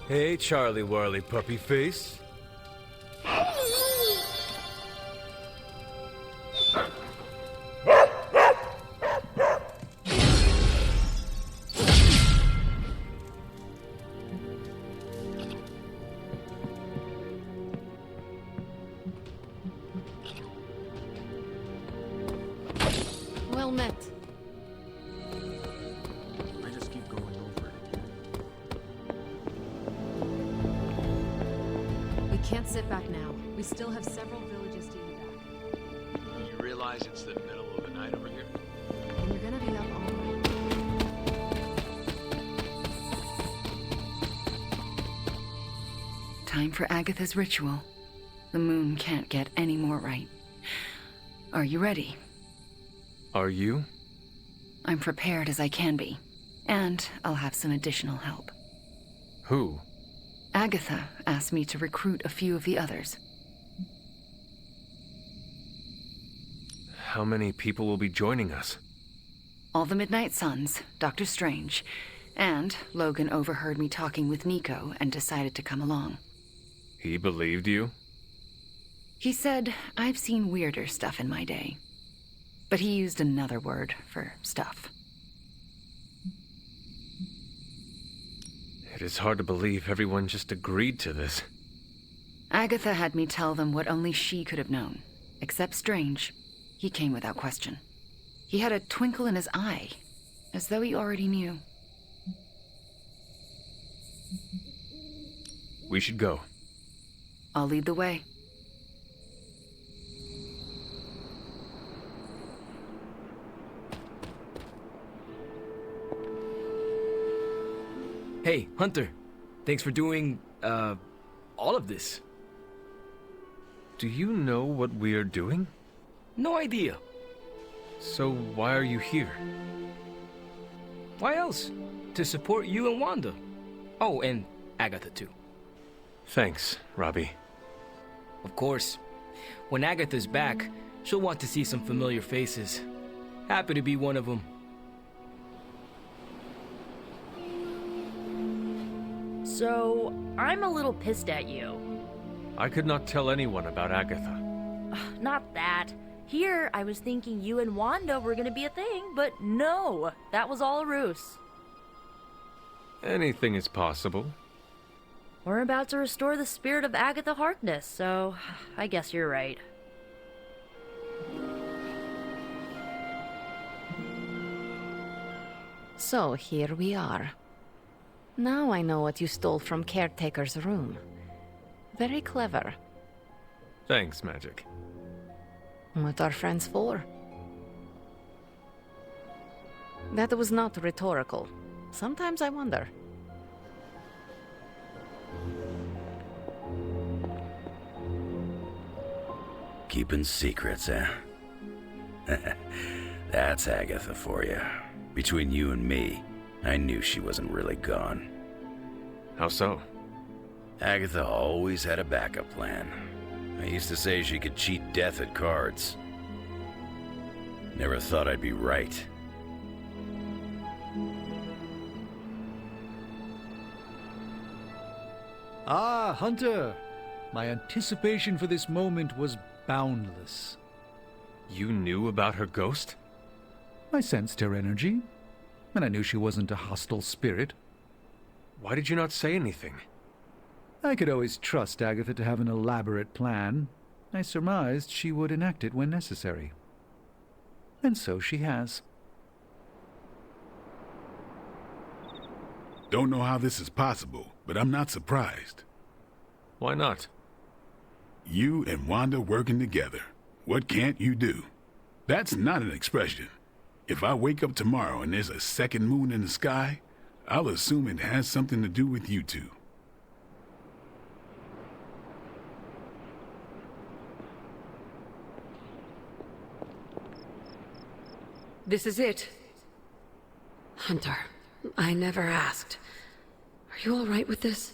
Hey, Charlie Warley Puppy Face. Well met. I just keep going over it again. We can't sit back now. We still have several villages to evac. You realize it's the middle of the night over here? And you're gonna be up all night. Time for Agatha's ritual. The moon can't get any more right. Are you ready? Are you? I'm prepared as I can be. And I'll have some additional help. Who? Agatha asked me to recruit a few of the others. How many people will be joining us? All the Midnight Suns, Dr. Strange, and Logan overheard me talking with Nico and decided to come along. He believed you? He said, I've seen weirder stuff in my day. But he used another word for stuff. It is hard to believe everyone just agreed to this. Agatha had me tell them what only she could have known. Except Strange. He came without question. He had a twinkle in his eye, as though he already knew. We should go. I'll lead the way. Hey, Hunter. Thanks for doing, all of this. Do you know what we are doing? No idea. So why are you here? Why else? To support you and Wanda. Oh, and Agatha too. Thanks, Robbie. Of course. When Agatha's back, she'll want to see some familiar faces. Happy to be one of them. So, I'm a little pissed at you. I could not tell anyone about Agatha. Not that. Here, I was thinking you and Wanda were gonna be a thing, but no, that was all a ruse. Anything is possible. We're about to restore the spirit of Agatha Harkness, so I guess you're right. So here we are. Now I know what you stole from Caretaker's room. Very clever. Thanks, Magic. What are friends for? That was not rhetorical. Sometimes I wonder. Keeping secrets, eh? That's Agatha for you. Between you and me, I knew she wasn't really gone. How so? Agatha always had a backup plan. I used to say she could cheat death at cards. Never thought I'd be right. Ah, Hunter! My anticipation for this moment was boundless. You knew about her ghost? I sensed her energy, and I knew she wasn't a hostile spirit. Why did you not say anything? I could always trust Agatha to have an elaborate plan. I surmised she would enact it when necessary. And so she has. Don't know how this is possible, but I'm not surprised. Why not? You and Wanda working together. What can't you do? That's not an expression. If I wake up tomorrow and there's a second moon in the sky, I'll assume it has something to do with you two. This is it. Hunter, I never asked. Are you all right with this?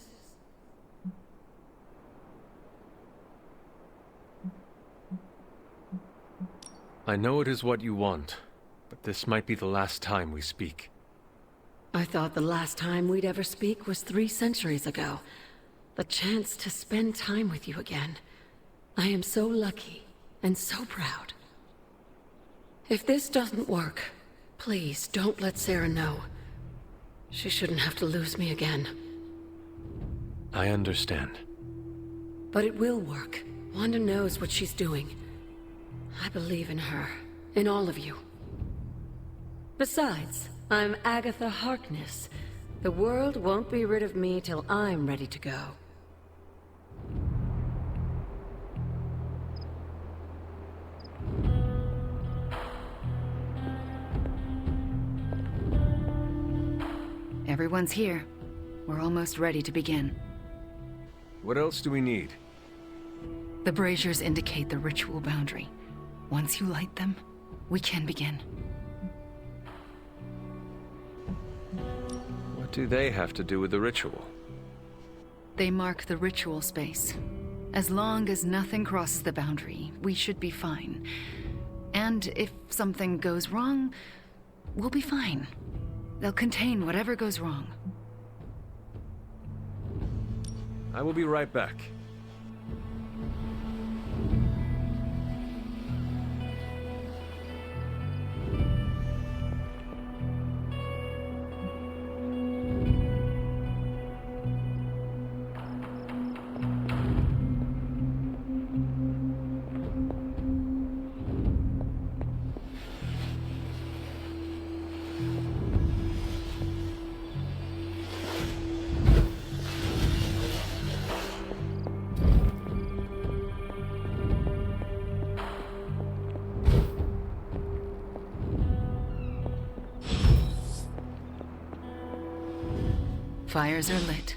I know it is what you want, but this might be the last time we speak. I thought the last time we'd ever speak was 3 centuries ago. The chance to spend time with you again. I am so lucky and so proud. If this doesn't work, please don't let Sarah know. She shouldn't have to lose me again. I understand. But it will work. Wanda knows what she's doing. I believe in her, in all of you. Besides, I'm Agatha Harkness. The world won't be rid of me till I'm ready to go. Everyone's here. We're almost ready to begin. What else do we need? The braziers indicate the ritual boundary. Once you light them, we can begin. What do they have to do with the ritual? They mark the ritual space. As long as nothing crosses the boundary, we should be fine. And if something goes wrong, we'll be fine. They'll contain whatever goes wrong. I will be right back. Fires are lit.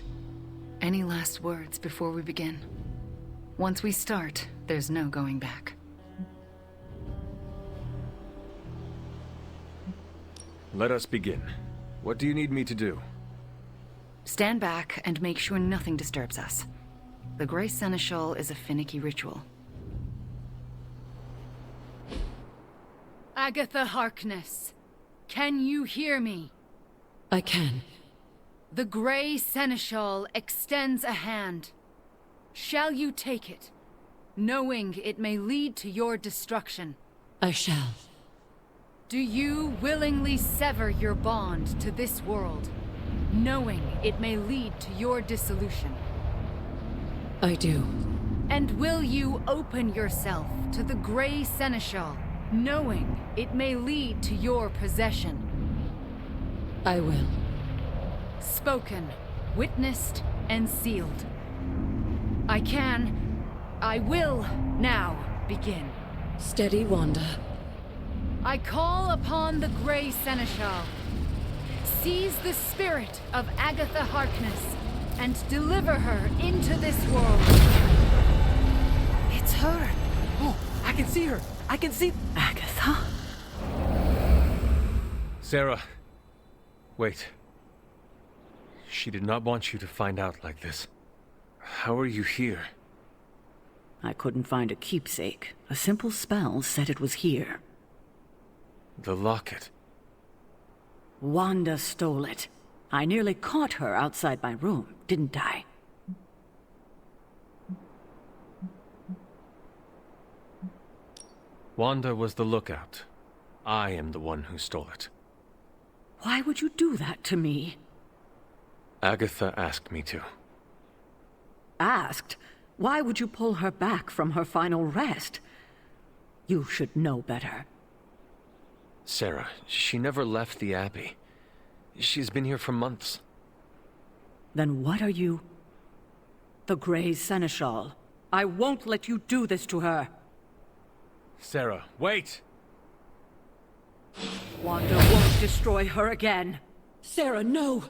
Any last words before we begin? Once we start, there's no going back. Let us begin. What do you need me to do? Stand back and make sure nothing disturbs us. The Grey Seneschal is a finicky ritual. Agatha Harkness, can you hear me? I can. The Grey Seneschal extends a hand. Shall you take it, knowing it may lead to your destruction? I shall. Do you willingly sever your bond to this world, knowing it may lead to your dissolution? I do. And will you open yourself to the Grey Seneschal, knowing it may lead to your possession? I will. Spoken, witnessed, and sealed. I will now begin. Steady, Wanda. I call upon the Grey Seneschal. Seize the spirit of Agatha Harkness and deliver her into this world. It's her! Oh, I can see her! I can see Agatha? Sarah. Wait. She did not want you to find out like this. How are you here? I couldn't find a keepsake. A simple spell said it was here. The locket. Wanda stole it. I nearly caught her outside my room, didn't I? Wanda was the lookout. I am the one who stole it. Why would you do that to me? Agatha asked me to. Asked? Why would you pull her back from her final rest? You should know better. Sarah, she never left the Abbey. She's been here for months. Then what are you? The Grey Seneschal. I won't let you do this to her. Sarah, wait! Wanda won't destroy her again. Sarah, no!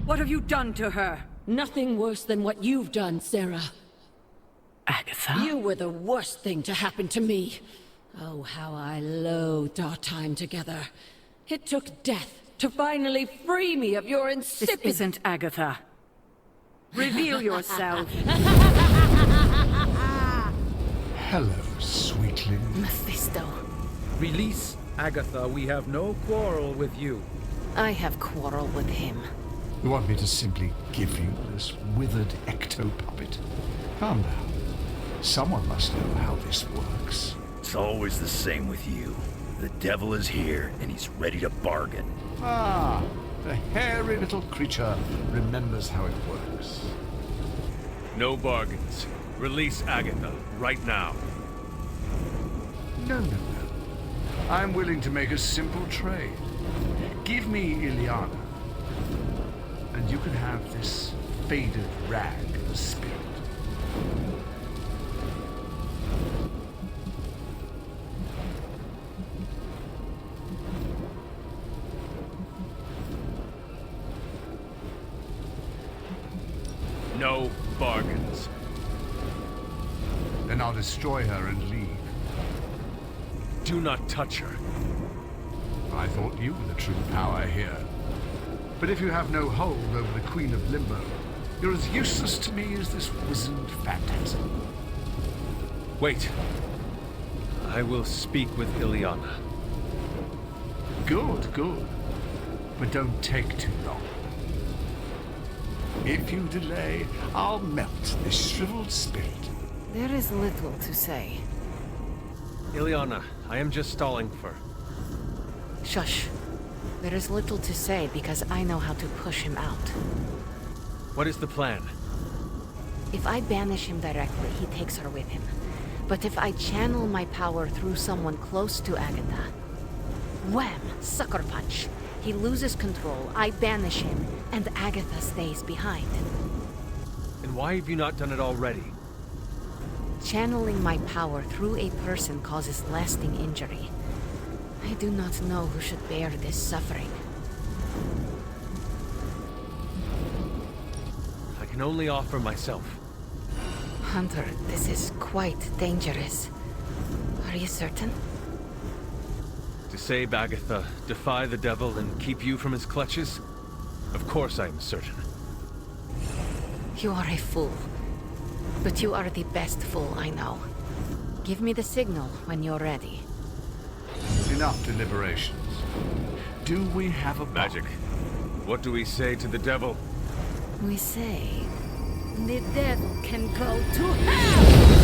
What have you done to her? Nothing worse than what you've done, Sarah. Agatha? You were the worst thing to happen to me. Oh, how I loathed our time together. It took death to finally free me of your insipid... This isn't Agatha. Reveal yourself. Hello, sweetling. Mephisto. Release Agatha, we have no quarrel with you. I have quarrel with him. You want me to simply give you this withered ecto-puppet? Calm down. Someone must know how this works. It's always the same with you. The devil is here, and he's ready to bargain. Ah, the hairy little creature remembers how it works. No bargains. Release Agatha, right now. No. I'm willing to make a simple trade. Give me Ilyana, and you can have this faded rag of spirit. No bargains. Then I'll destroy her and leave. Do not touch her. I thought you were the true power here. But if you have no hold over the Queen of Limbo, you're as useless to me as this wizened phantasm. Wait. I will speak with Ilyana. Good. But don't take too long. If you delay, I'll melt this shriveled spirit. There is little to say. Ilyana, I am just stalling for... Shush. There is little to say because I know how to push him out. What is the plan? If I banish him directly, he takes her with him. But if I channel my power through someone close to Agatha... Wham! Sucker punch! He loses control, I banish him, and Agatha stays behind. And why have you not done it already? Channeling my power through a person causes lasting injury. I do not know who should bear this suffering. I can only offer myself. Hunter, this is quite dangerous. Are you certain? To save Agatha, defy the devil, and keep you from his clutches? Of course I am certain. You are a fool. But you are the best fool I know. Give me the signal when you're ready. Enough deliberations. Do we have a magic? What do we say to the devil? We say... The devil can go to hell!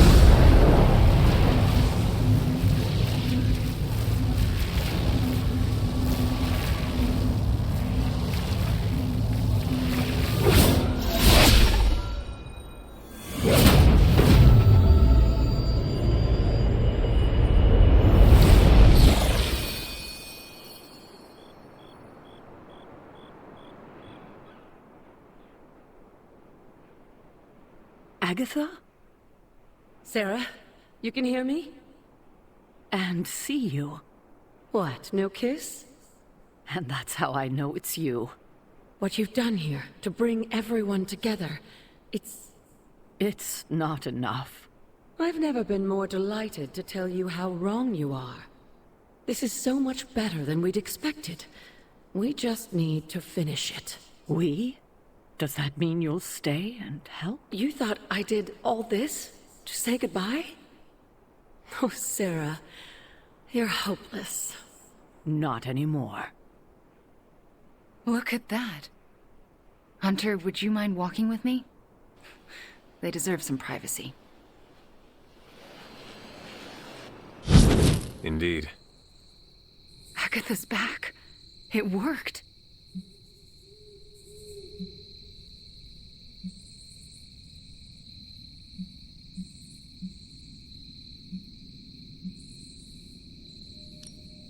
Agatha? Sarah, you can hear me? And see you. What, no kiss? And that's how I know it's you. What you've done here, to bring everyone together, it's not enough. I've never been more delighted to tell you how wrong you are. This is so much better than we'd expected. We just need to finish it. We? Does that mean you'll stay and help? You thought I did all this to say goodbye? Oh, Sarah, you're hopeless. Not anymore. Look at that. Hunter, would you mind walking with me? They deserve some privacy. Indeed. Agatha's back. It worked.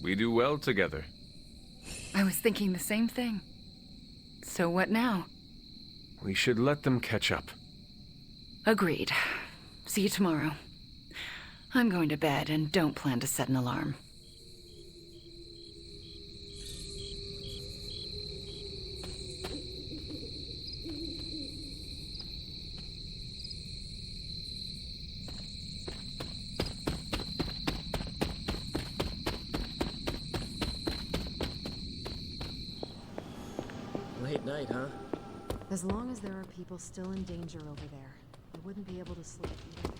We do well together. I was thinking the same thing. So what now? We should let them catch up. Agreed. See you tomorrow. I'm going to bed and don't plan to set an alarm. Late night, huh? As long as there are people still in danger over there, I wouldn't be able to sleep either.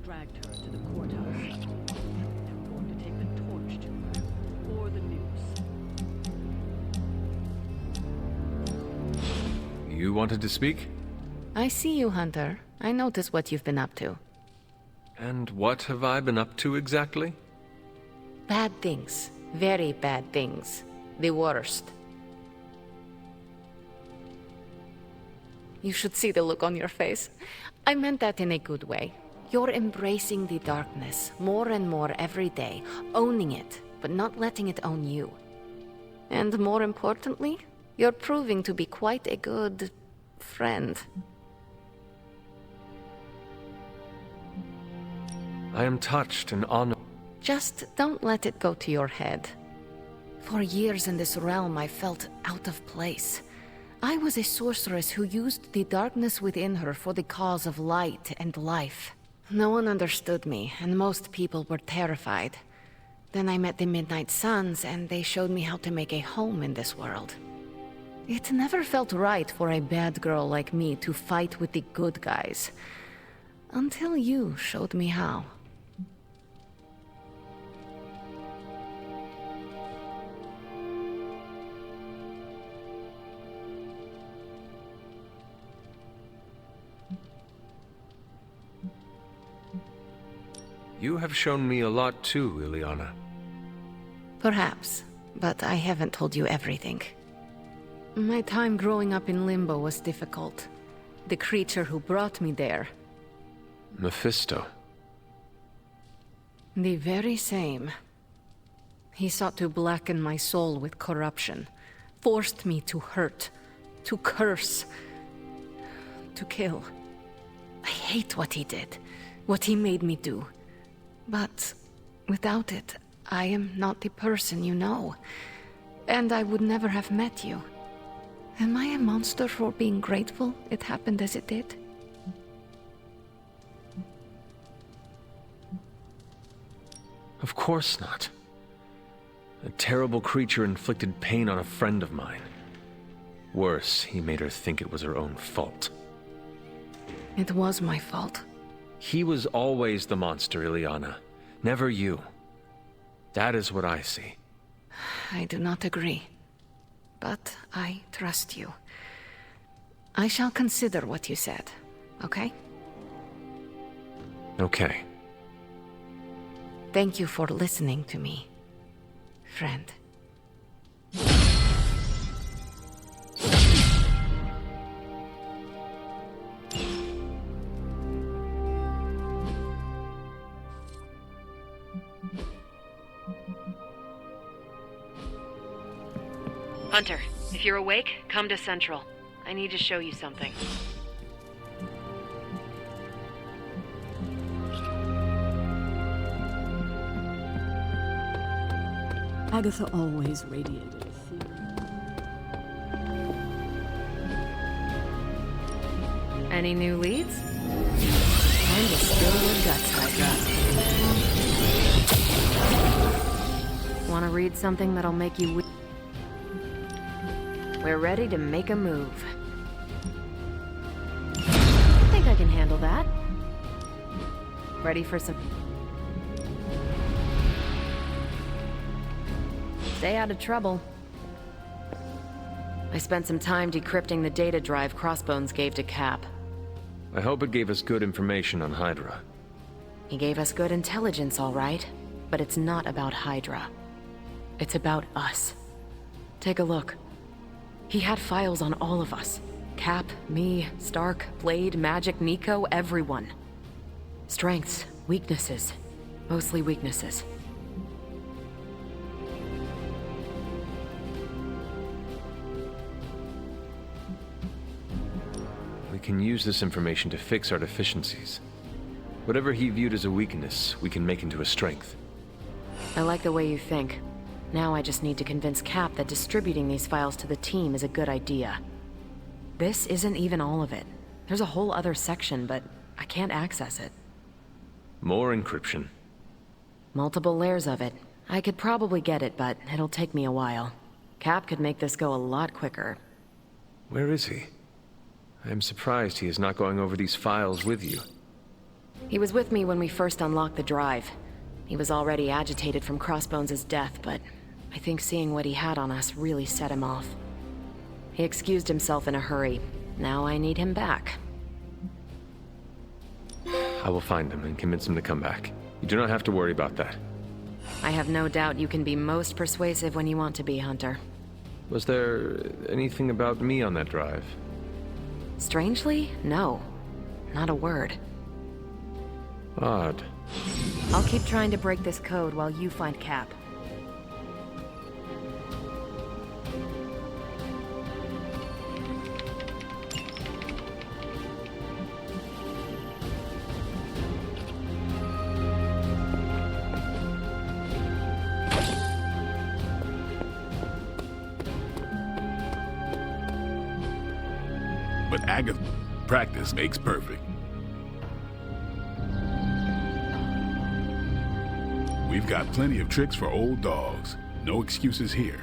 dragged her to the courthouse. They were going to take the torch to her, or the news. You wanted to speak? I see you, Hunter. I notice what you've been up to. And what have I been up to exactly? Bad things. Very bad things. The worst. You should see the look on your face. I meant that in a good way. You're embracing the darkness more and more every day, owning it, but not letting it own you. And more importantly, you're proving to be quite a good friend. I am touched and honored. Just don't let it go to your head. For years in this realm, I felt out of place. I was a sorceress who used the darkness within her for the cause of light and life. No one understood me, and most people were terrified. Then I met the Midnight Suns, and they showed me how to make a home in this world. It never felt right for a bad girl like me to fight with the good guys. Until you showed me how. You have shown me a lot too, Ileana. Perhaps, but I haven't told you everything. My time growing up in Limbo was difficult. The creature who brought me there. Mephisto. The very same. He sought to blacken my soul with corruption. Forced me to hurt. To curse. To kill. I hate what he did. What he made me do. But without it, I am not the person you know. And I would never have met you. Am I a monster for being grateful it happened as it did? Of course not. A terrible creature inflicted pain on a friend of mine. Worse, he made her think it was her own fault. It was my fault. He was always the monster, Ileana. Never you. That is what I see. I do not agree. But I trust you. I shall consider what you said, okay? Okay. Thank you for listening to me, friend. Hunter, if you're awake, come to Central. I need to show you something. Agatha always radiated fear. Any new leads? Time to spill your guts, Hydra. Want to read something that'll make you weak? We're ready to make a move. I think I can handle that. Ready for some... Stay out of trouble. I spent some time decrypting the data drive Crossbones gave to Cap. I hope it gave us good information on Hydra. He gave us good intelligence, all right. But it's not about Hydra. It's about us. Take a look. He had files on all of us. Cap, me, Stark, Blade, Magic, Nico, everyone. Strengths, weaknesses. Mostly weaknesses. We can use this information to fix our deficiencies. Whatever he viewed as a weakness, we can make into a strength. I like the way you think. Now I just need to convince Cap that distributing these files to the team is a good idea. This isn't even all of it. There's a whole other section, but I can't access it. More encryption. Multiple layers of it. I could probably get it, but it'll take me a while. Cap could make this go a lot quicker. Where is he? I am surprised he is not going over these files with you. He was with me when we first unlocked the drive. He was already agitated from Crossbones' death, but I think seeing what he had on us really set him off. He excused himself in a hurry. Now I need him back. I will find him and convince him to come back. You do not have to worry about that. I have no doubt you can be most persuasive when you want to be, Hunter. Was there anything about me on that drive? Strangely, no. Not a word. Odd. I'll keep trying to break this code while you find Cap. But Agatha, practice makes perfect. We've got plenty of tricks for old dogs. No excuses here.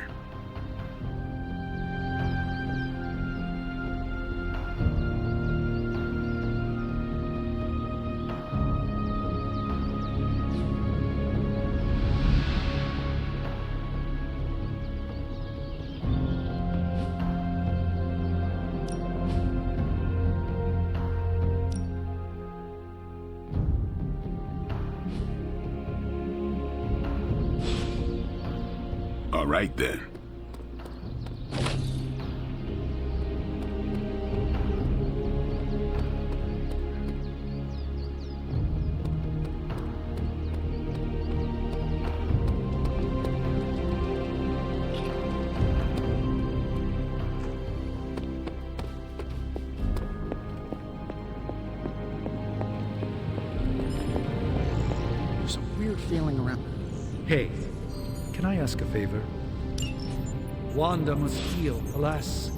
All right, then. There's a weird feeling around. Hey, can I ask a favor? Wanda must heal, alas.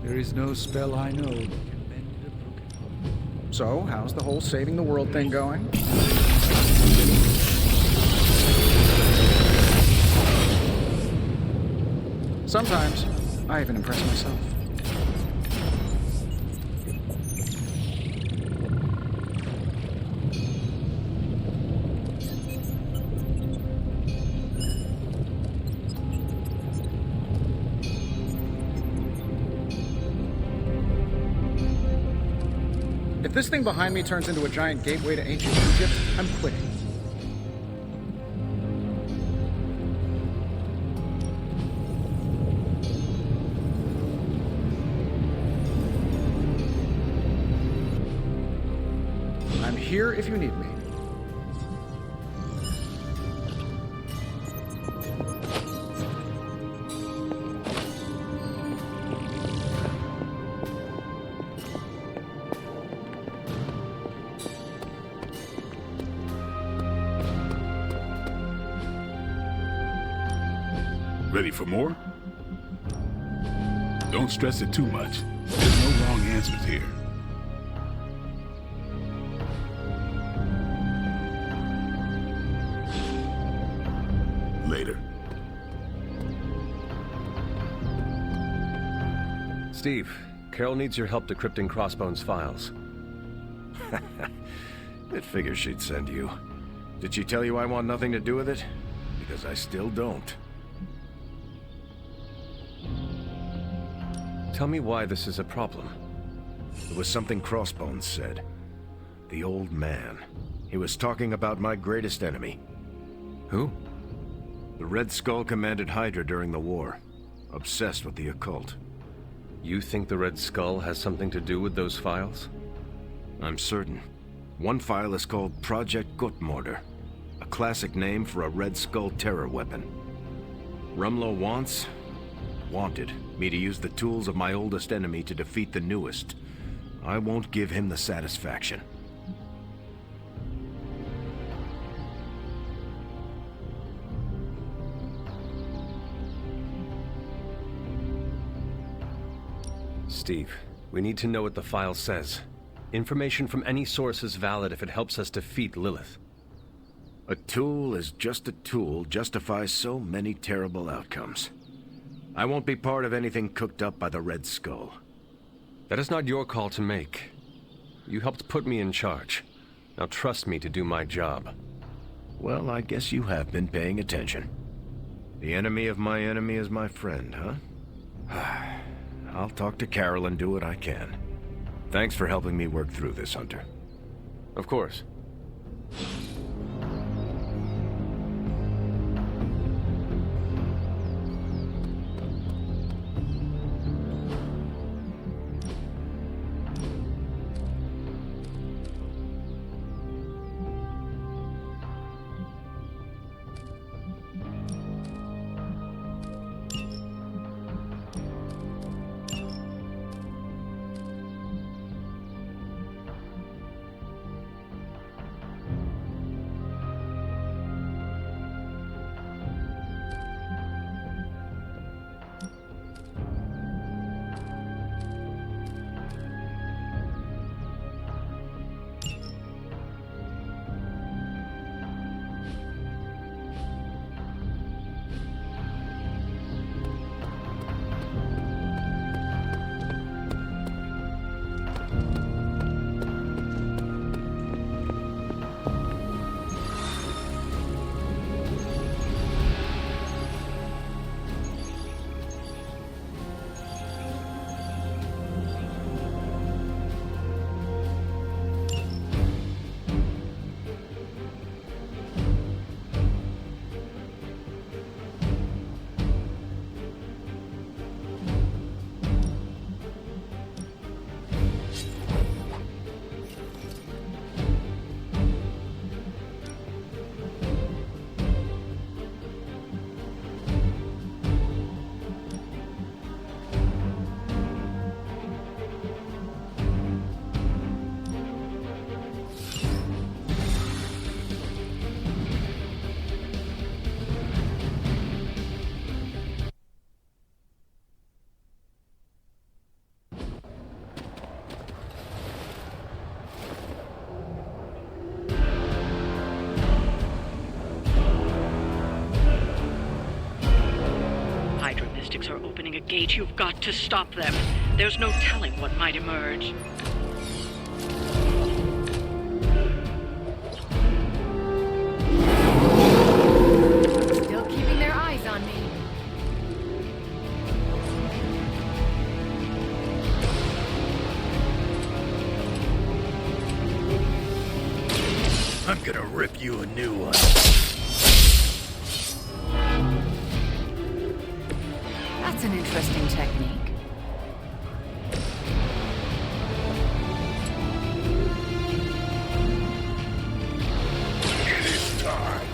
There is no spell I know that can mend a broken heart. So, how's the whole saving the world thing going? Sometimes, I even impress myself. If this thing behind me turns into a giant gateway to ancient Egypt, I'm quitting. I'm here if you need me. Ready for more? Don't stress it too much. There's no wrong answers here. Later. Steve, Carol needs your help decrypting Crossbones' files. It figures she'd send you. Did she tell you I want nothing to do with it? Because I still don't. Tell me why this is a problem. It was something Crossbones said. The old man. He was talking about my greatest enemy. Who? The Red Skull commanded Hydra during the war. Obsessed with the occult. You think the Red Skull has something to do with those files? I'm certain. One file is called Project Gutmorder, a classic name for a Red Skull terror weapon. Rumlow wanted me to use the tools of my oldest enemy to defeat the newest. I won't give him the satisfaction. Steve, we need to know what the file says. Information from any source is valid if it helps us defeat Lilith. A tool is just a tool justifies so many terrible outcomes. I won't be part of anything cooked up by the Red Skull. That is not your call to make. You helped put me in charge. Now trust me to do my job. Well, I guess you have been paying attention. The enemy of my enemy is my friend, huh? I'll talk to Carol and do what I can. Thanks for helping me work through this, Hunter. Of course. Are opening a gate. You've got to stop them. There's no telling what might emerge. Still keeping their eyes on me. I'm gonna rip you a new one. That's an interesting technique. It is time.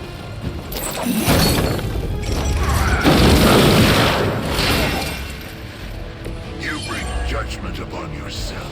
You bring judgment upon yourself.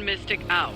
Mystic out.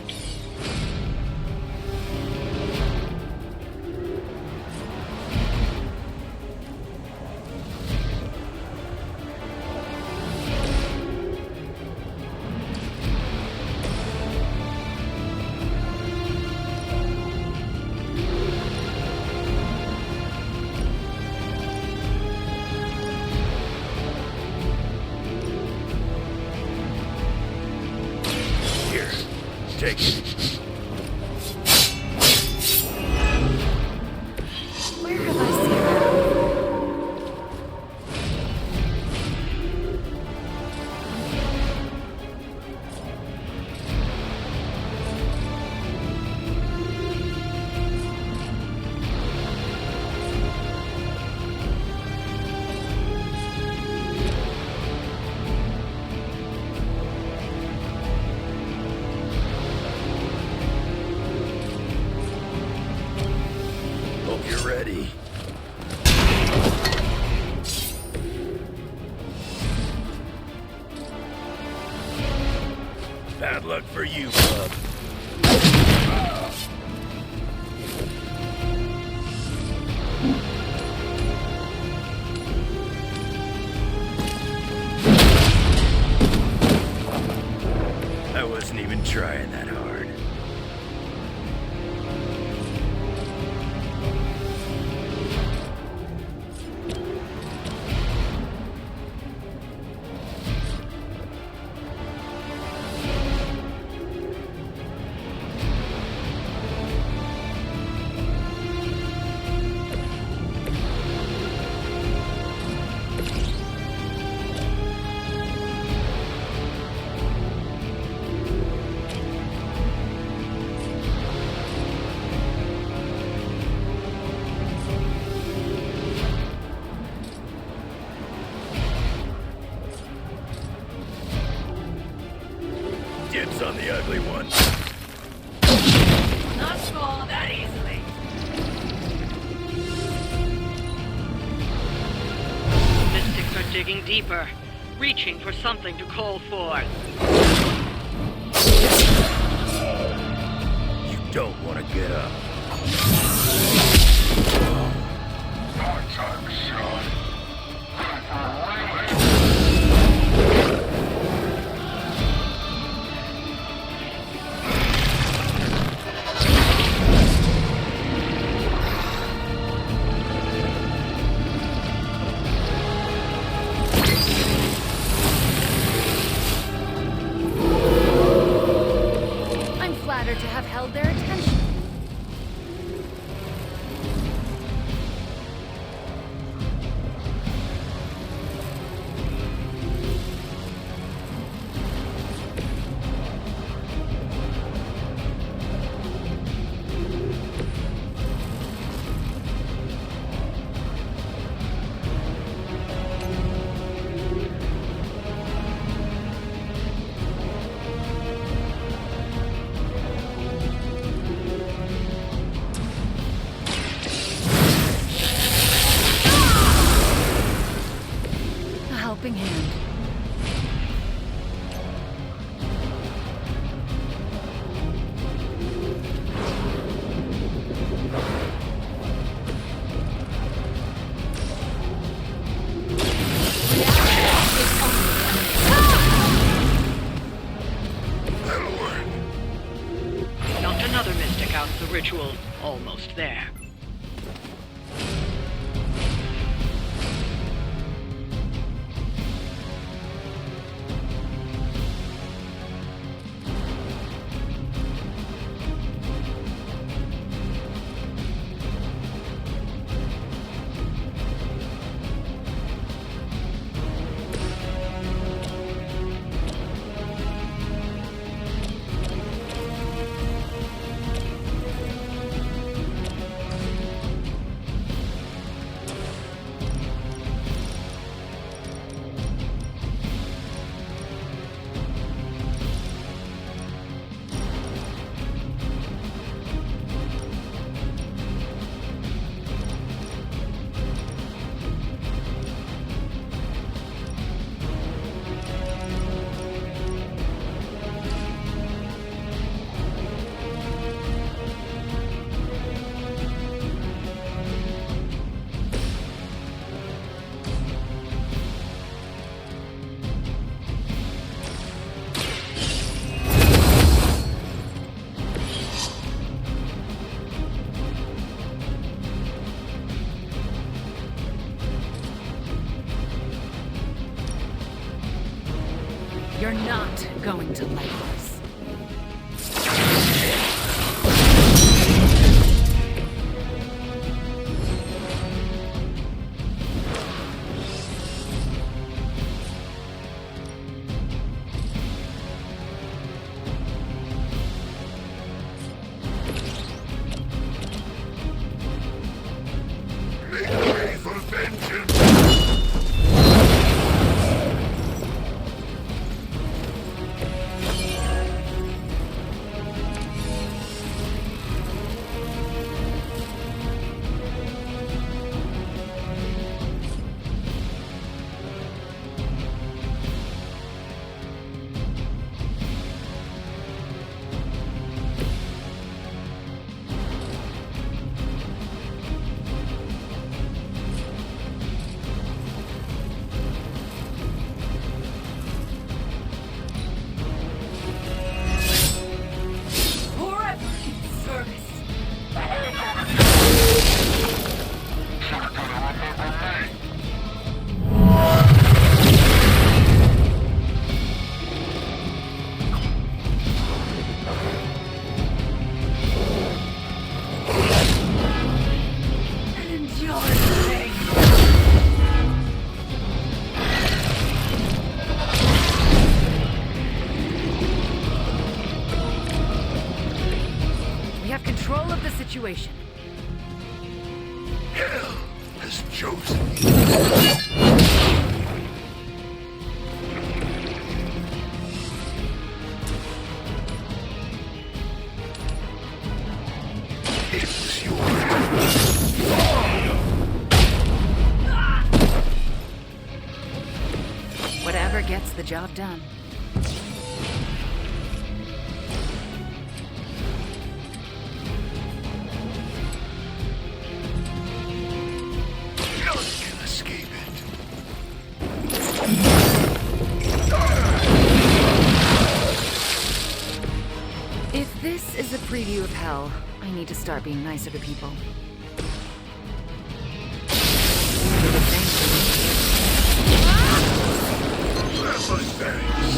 Take it. Where have I seen that? Ready. Bad luck for you, bub. trying that hard. Dibs on the ugly one. Not fall that easily. Mystics are digging deeper, reaching for something to call for. You don't want to get up. I'm flattered to have held their attention. A helping hand. Not another mystic out of the ritual. Almost there. You're not going to like this. chosen. It was Whatever gets the job done. None can escape it. If this is a preview of hell, I need to start being nicer to people. Thanks.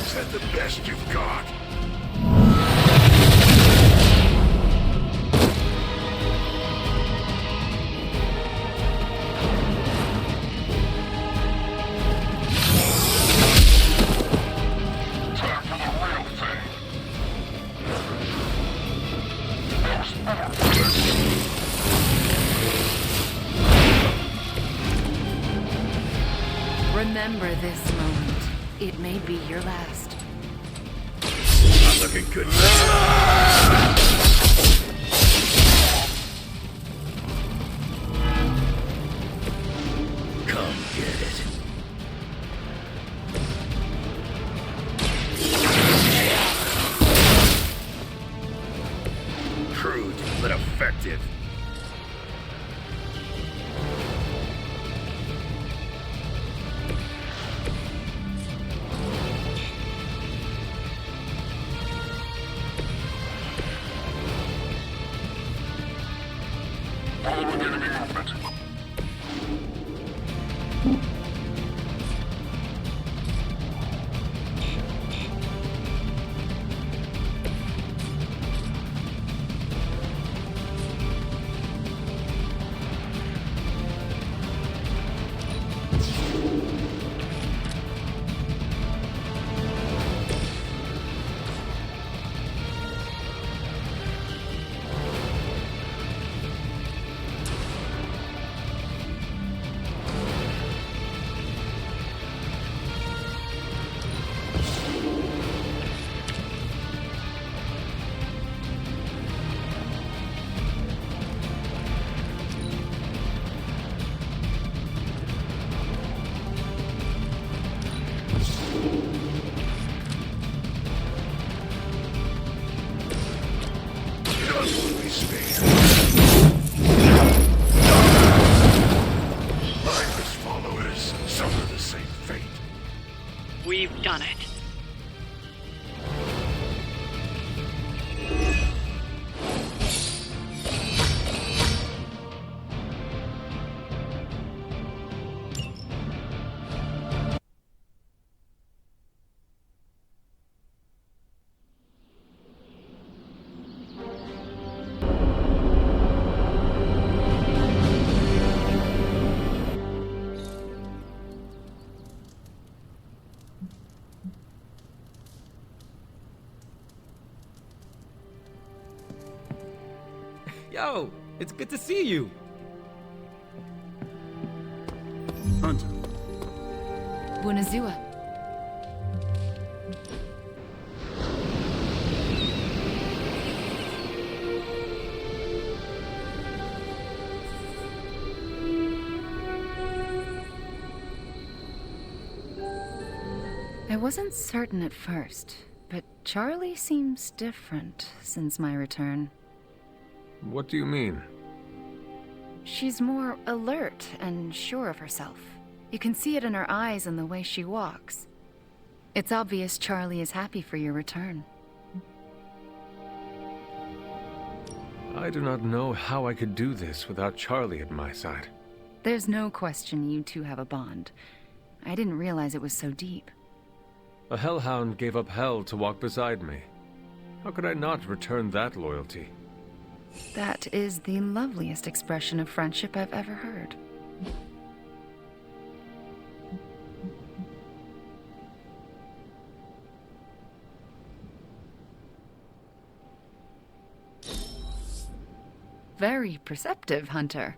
Is that the best you've got? Remember this moment. It may be your last. Not looking good. Come get it. Crude, but effective. We've done it. Yo, it's good to see you. Hunter. Bunazua. I wasn't certain at first, but Charlie seems different since my return. What do you mean? She's more alert and sure of herself. You can see it in her eyes and the way she walks. It's obvious Charlie is happy for your return. I do not know how I could do this without Charlie at my side. There's no question you two have a bond. I didn't realize it was so deep. A hellhound gave up hell to walk beside me. How could I not return that loyalty? That is the loveliest expression of friendship I've ever heard. Very perceptive, Hunter.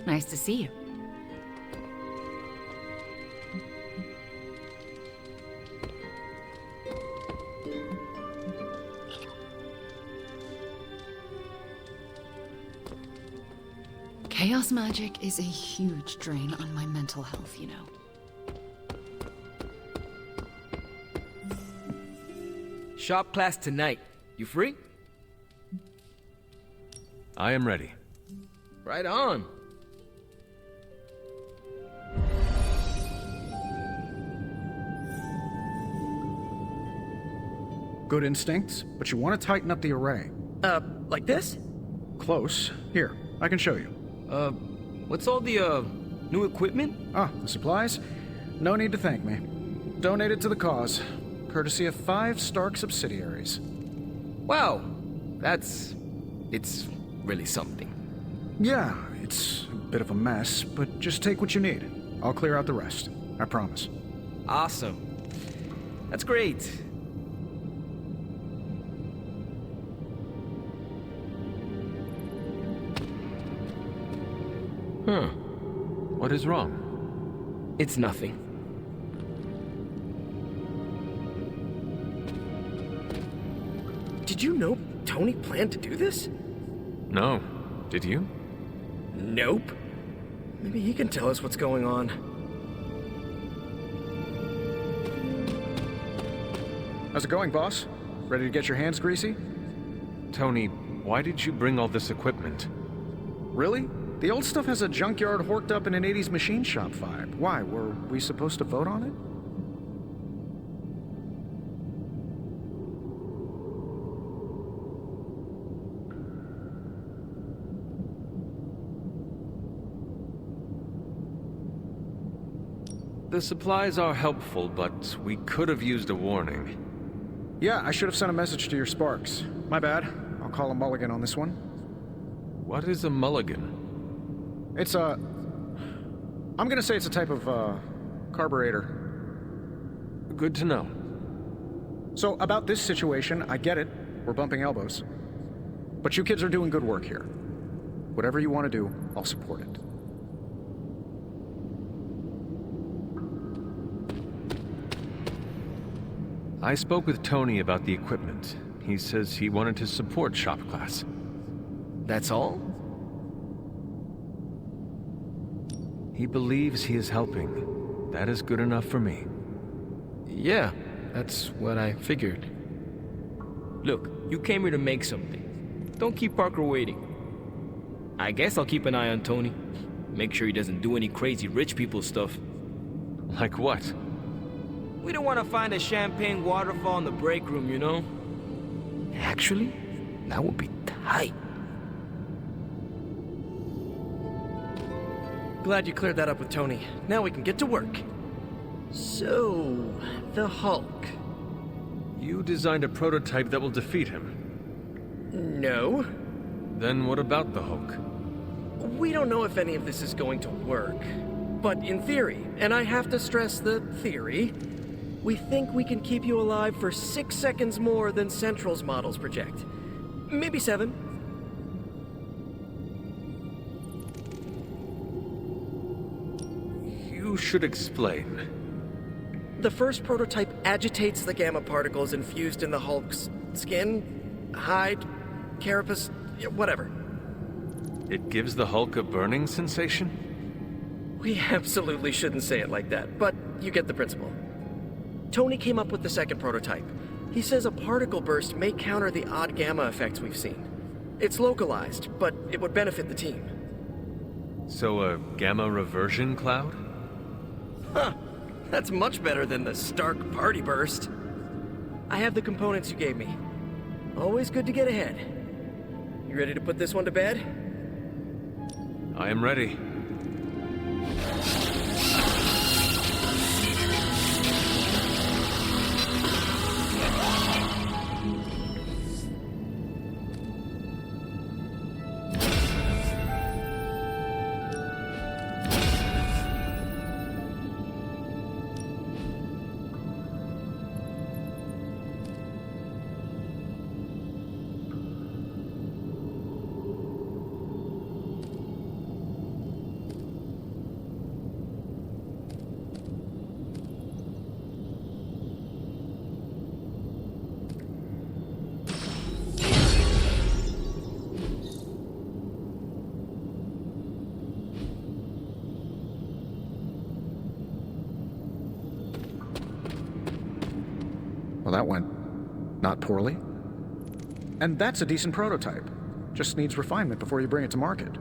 Nice to see you. Chaos magic is a huge drain on my mental health, you know. Shop class tonight. You free? I am ready. Right on. Good instincts, but you want to tighten up the array. Like this? Close. Here, I can show you. What's all the, new equipment? Ah, the supplies? No need to thank me. Donated to the cause, courtesy of 5 Stark subsidiaries. Wow, it's really something. Yeah, it's a bit of a mess, but just take what you need. I'll clear out the rest. I promise. Awesome. That's great. Huh. What is wrong? It's nothing. Did you know Tony planned to do this? No. Did you? Nope. Maybe he can tell us what's going on. How's it going, boss? Ready to get your hands greasy? Tony, why did you bring all this equipment? Really? The old stuff has a junkyard horked up in an 80s machine shop vibe. Why, were we supposed to vote on it? The supplies are helpful, but we could have used a warning. Yeah, I should have sent a message to your Sparks. My bad. I'll call a mulligan on this one. What is a mulligan? It's a... I'm gonna say it's a type of, carburetor. Good to know. So, about this situation, I get it. We're bumping elbows. But you kids are doing good work here. Whatever you want to do, I'll support it. I spoke with Tony about the equipment. He says he wanted to support shop class. That's all? He believes he is helping. That is good enough for me. Yeah, that's what I figured. Look, you came here to make something. Don't keep Parker waiting. I guess I'll keep an eye on Tony. Make sure he doesn't do any crazy rich people stuff. Like what? We don't want to find a champagne waterfall in the break room, you know? Actually, that would be tight. Glad you cleared that up with Tony. Now we can get to work. So, the Hulk. You designed a prototype that will defeat him. No. Then what about the Hulk? We don't know if any of this is going to work. But in theory, and I have to stress the theory, We think we can keep you alive for 6 seconds more than Central's models project. Maybe 7. You should explain. The first prototype agitates the gamma particles infused in the Hulk's skin, hide, carapace, whatever. It gives the Hulk a burning sensation? We absolutely shouldn't say it like that, but you get the principle. Tony came up with the second prototype. He says a particle burst may counter the odd gamma effects we've seen. It's localized, but it would benefit the team. So a gamma reversion cloud? Huh. That's much better than the stark party burst. I have the components you gave me. Always good to get ahead. You ready to put this one to bed? I am ready. Well, that went not poorly. And that's a decent prototype. Just needs refinement before you bring it to market.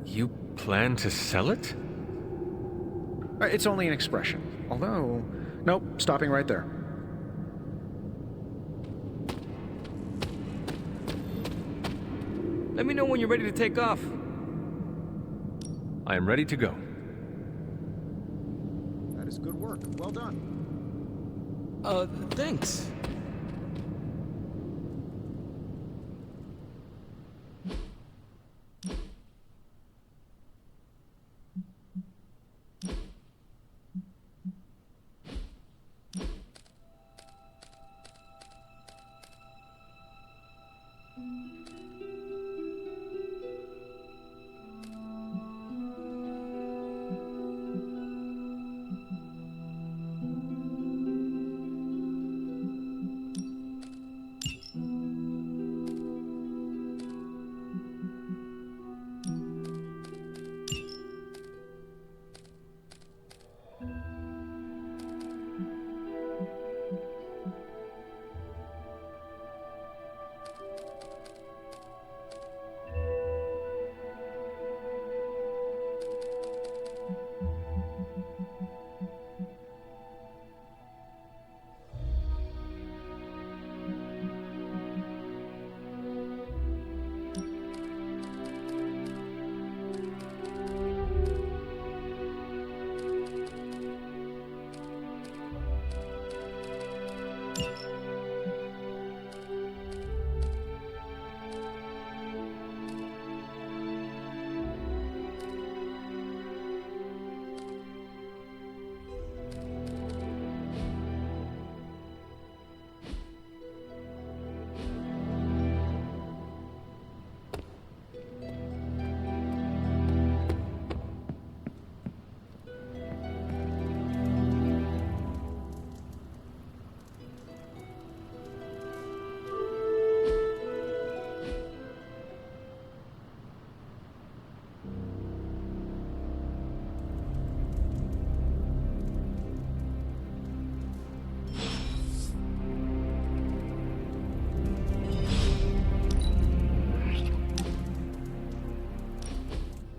You plan to sell it? It's only an expression. Although... Nope, stopping right there. Let me know when you're ready to take off. I am ready to go. That is good work. Well done. Thanks.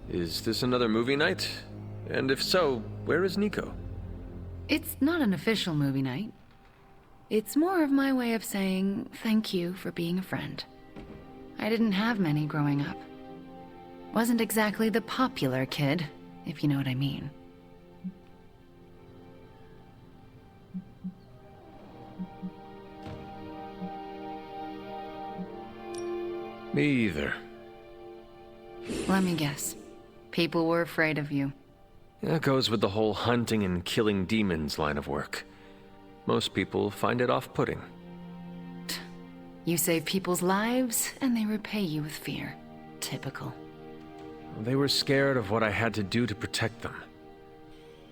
Is this another movie night? And if so, where is Nico? It's not an official movie night. It's more of my way of saying thank you for being a friend. I didn't have many growing up. Wasn't exactly the popular kid, if you know what I mean. Me either. Let me guess. People were afraid of you. That goes with the whole hunting and killing demons line of work. Most people find it off-putting. You save people's lives, and they repay you with fear. Typical. They were scared of what I had to do to protect them.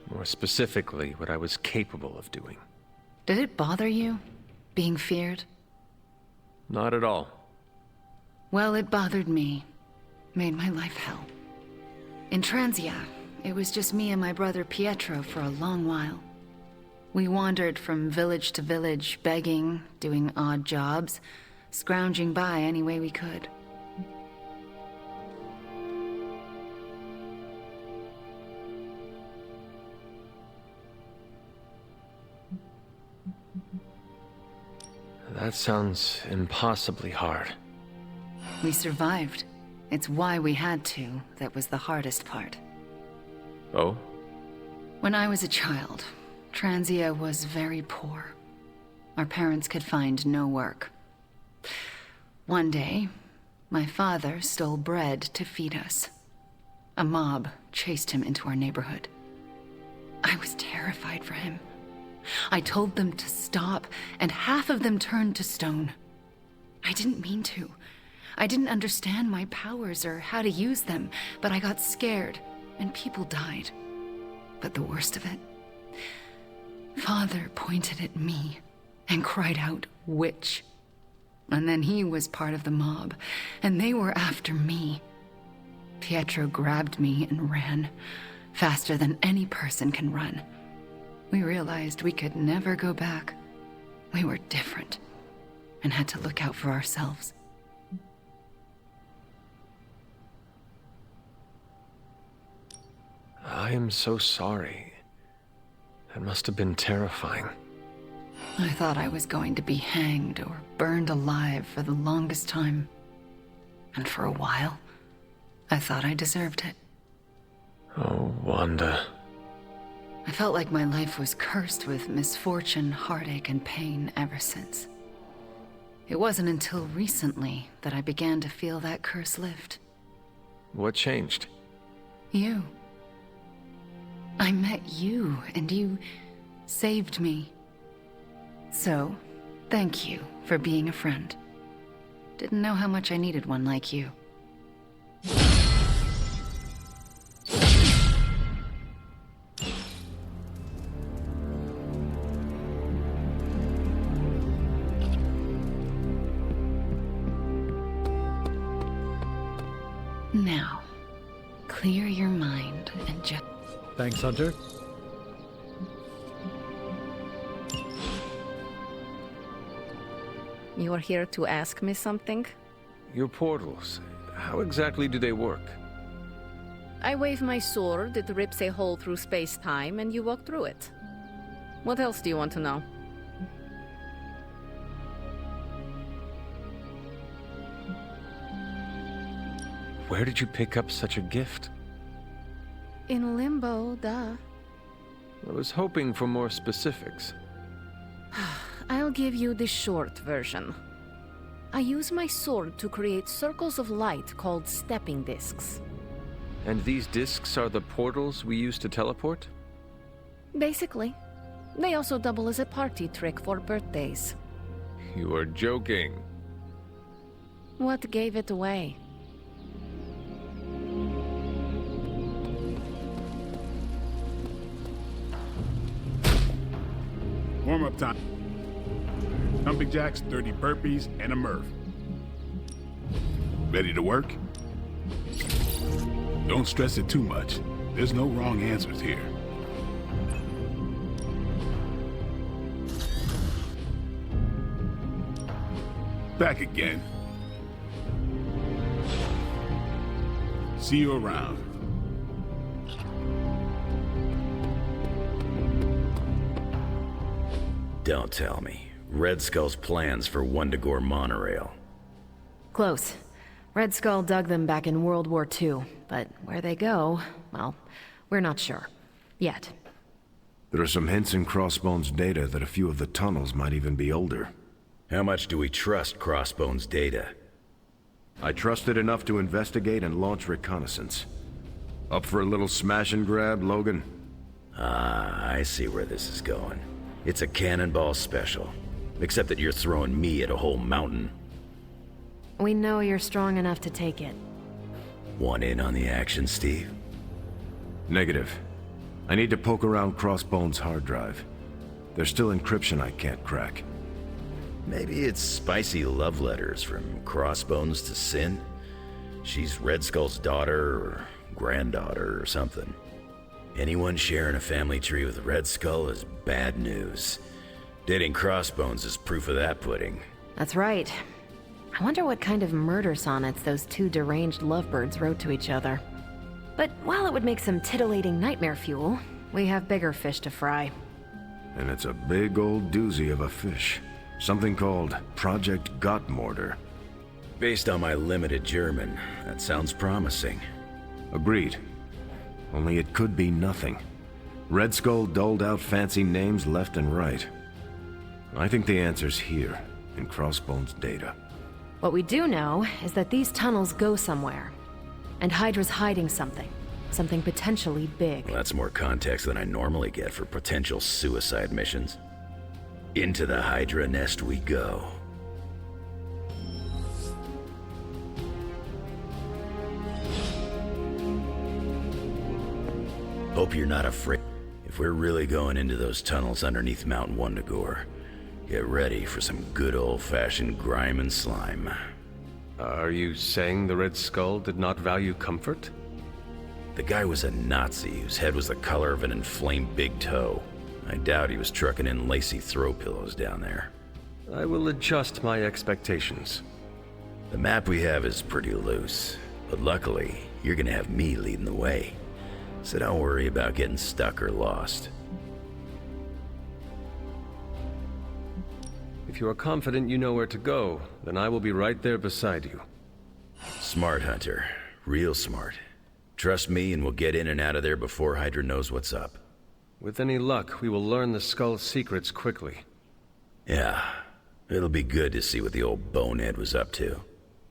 More specifically, what I was capable of doing. Did it bother you, being feared? Not at all. Well, it bothered me. Made my life hell. In Transia, it was just me and my brother Pietro for a long while. We wandered from village to village, begging, doing odd jobs, scrounging by any way we could. That sounds impossibly hard. We survived. It's why we had to. That was the hardest part. Oh? When I was a child, Transia was very poor. Our parents could find no work. One day, my father stole bread to feed us. A mob chased him into our neighborhood. I was terrified for him. I told them to stop, and half of them turned to stone. I didn't mean to. I didn't understand my powers or how to use them, but I got scared, and people died. But the worst of it, Father pointed at me and cried out, "Witch." And then he was part of the mob, and they were after me. Pietro grabbed me and ran, faster than any person can run. We realized we could never go back. We were different, and had to look out for ourselves. I am so sorry. That must have been terrifying. I thought I was going to be hanged or burned alive for the longest time. And for a while, I thought I deserved it. Oh, Wanda. I felt like my life was cursed with misfortune, heartache, and pain ever since. It wasn't until recently that I began to feel that curse lift. What changed? You. I met you, and you saved me. So, thank you for being a friend. Didn't know how much I needed one like you. Now, clear your mind and just... Thanks, Hunter. You are here to ask me something? Your portals, how exactly do they work? I wave my sword, it rips a hole through space-time, and you walk through it. What else do you want to know? Where did you pick up such a gift? In limbo, duh. I was hoping for more specifics. I'll give you the short version. I use my sword to create circles of light called stepping discs. And these discs are the portals we use to teleport? Basically. They also double as a party trick for birthdays. You are joking. What gave it away? Warm-up time. Jumping jacks, 30 burpees, and a Murph. Ready to work? Don't stress it too much. There's no wrong answers here. Back again. See you around. Don't tell me. Red Skull's plans for Wundagore monorail. Close. Red Skull dug them back in World War II, but where they go, well, we're not sure. Yet. There are some hints in Crossbone's data that a few of the tunnels might even be older. How much do we trust Crossbone's data? I trust it enough to investigate and launch reconnaissance. Up for a little smash and grab, Logan? Ah, I see where this is going. It's a cannonball special. Except that you're throwing me at a whole mountain. We know you're strong enough to take it. Want in on the action, Steve? Negative. I need to poke around Crossbones' hard drive. There's still encryption I can't crack. Maybe it's spicy love letters from Crossbones to Sin? She's Red Skull's daughter or granddaughter or something. Anyone sharing a family tree with Red Skull is bad news. Dating Crossbones is proof of that pudding. That's right. I wonder what kind of murder sonnets those two deranged lovebirds wrote to each other. But while it would make some titillating nightmare fuel, we have bigger fish to fry. And it's a big old doozy of a fish. Something called Project Gottmorder. Based on my limited German, that sounds promising. Agreed. Only it could be nothing. Red Skull doled out fancy names left and right. I think the answer's here, in Crossbones' data. What we do know is that these tunnels go somewhere. And Hydra's hiding something. Something potentially big. Well, that's more context than I normally get for potential suicide missions. Into the Hydra nest we go. Hope you're not afraid. If we're really going into those tunnels underneath Mount Wundagore, get ready for some good old-fashioned grime and slime. Are you saying the Red Skull did not value comfort? The guy was a Nazi whose head was the color of an inflamed big toe. I doubt he was trucking in lacy throw pillows down there. I will adjust my expectations. The map we have is pretty loose, but luckily, you're gonna have me leading the way. So don't worry about getting stuck or lost. If you are confident you know where to go, then I will be right there beside you. Smart, Hunter. Real smart. Trust me and we'll get in and out of there before Hydra knows what's up. With any luck, we will learn the Skull's secrets quickly. Yeah. It'll be good to see what the old bonehead was up to.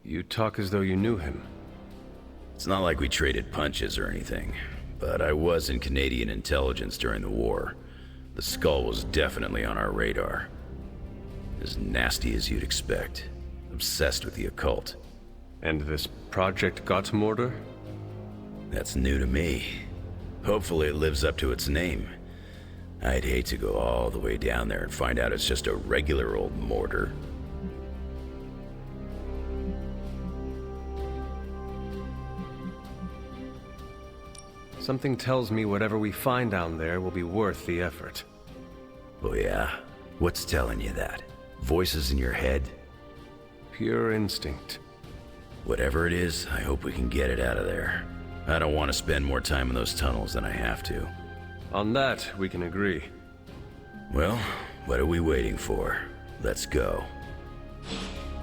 You talk as though you knew him. It's not like we traded punches or anything, but I was in Canadian intelligence during the war. The Skull was definitely on our radar. As nasty as you'd expect. Obsessed with the occult. And this Project Gottmorder? That's new to me. Hopefully it lives up to its name. I'd hate to go all the way down there and find out it's just a regular old mortar. Something tells me whatever we find down there will be worth the effort. Oh yeah? What's telling you that? Voices in your head? Pure instinct. Whatever it is, I hope we can get it out of there. I don't want to spend more time in those tunnels than I have to. On that, we can agree. Well, what are we waiting for? Let's go.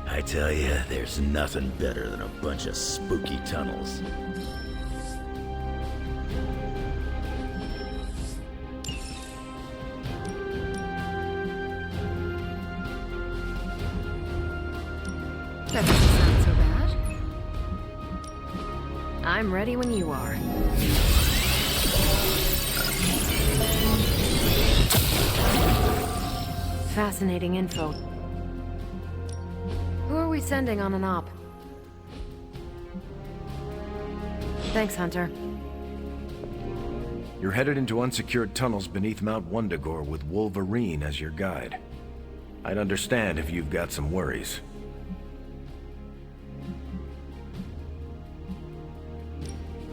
I tell you, there's nothing better than a bunch of spooky tunnels. That doesn't sound so bad. I'm ready when you are. Fascinating info. Who are we sending on an op? Thanks, Hunter. You're headed into unsecured tunnels beneath Mount Wundagore with Wolverine as your guide. I'd understand if you've got some worries.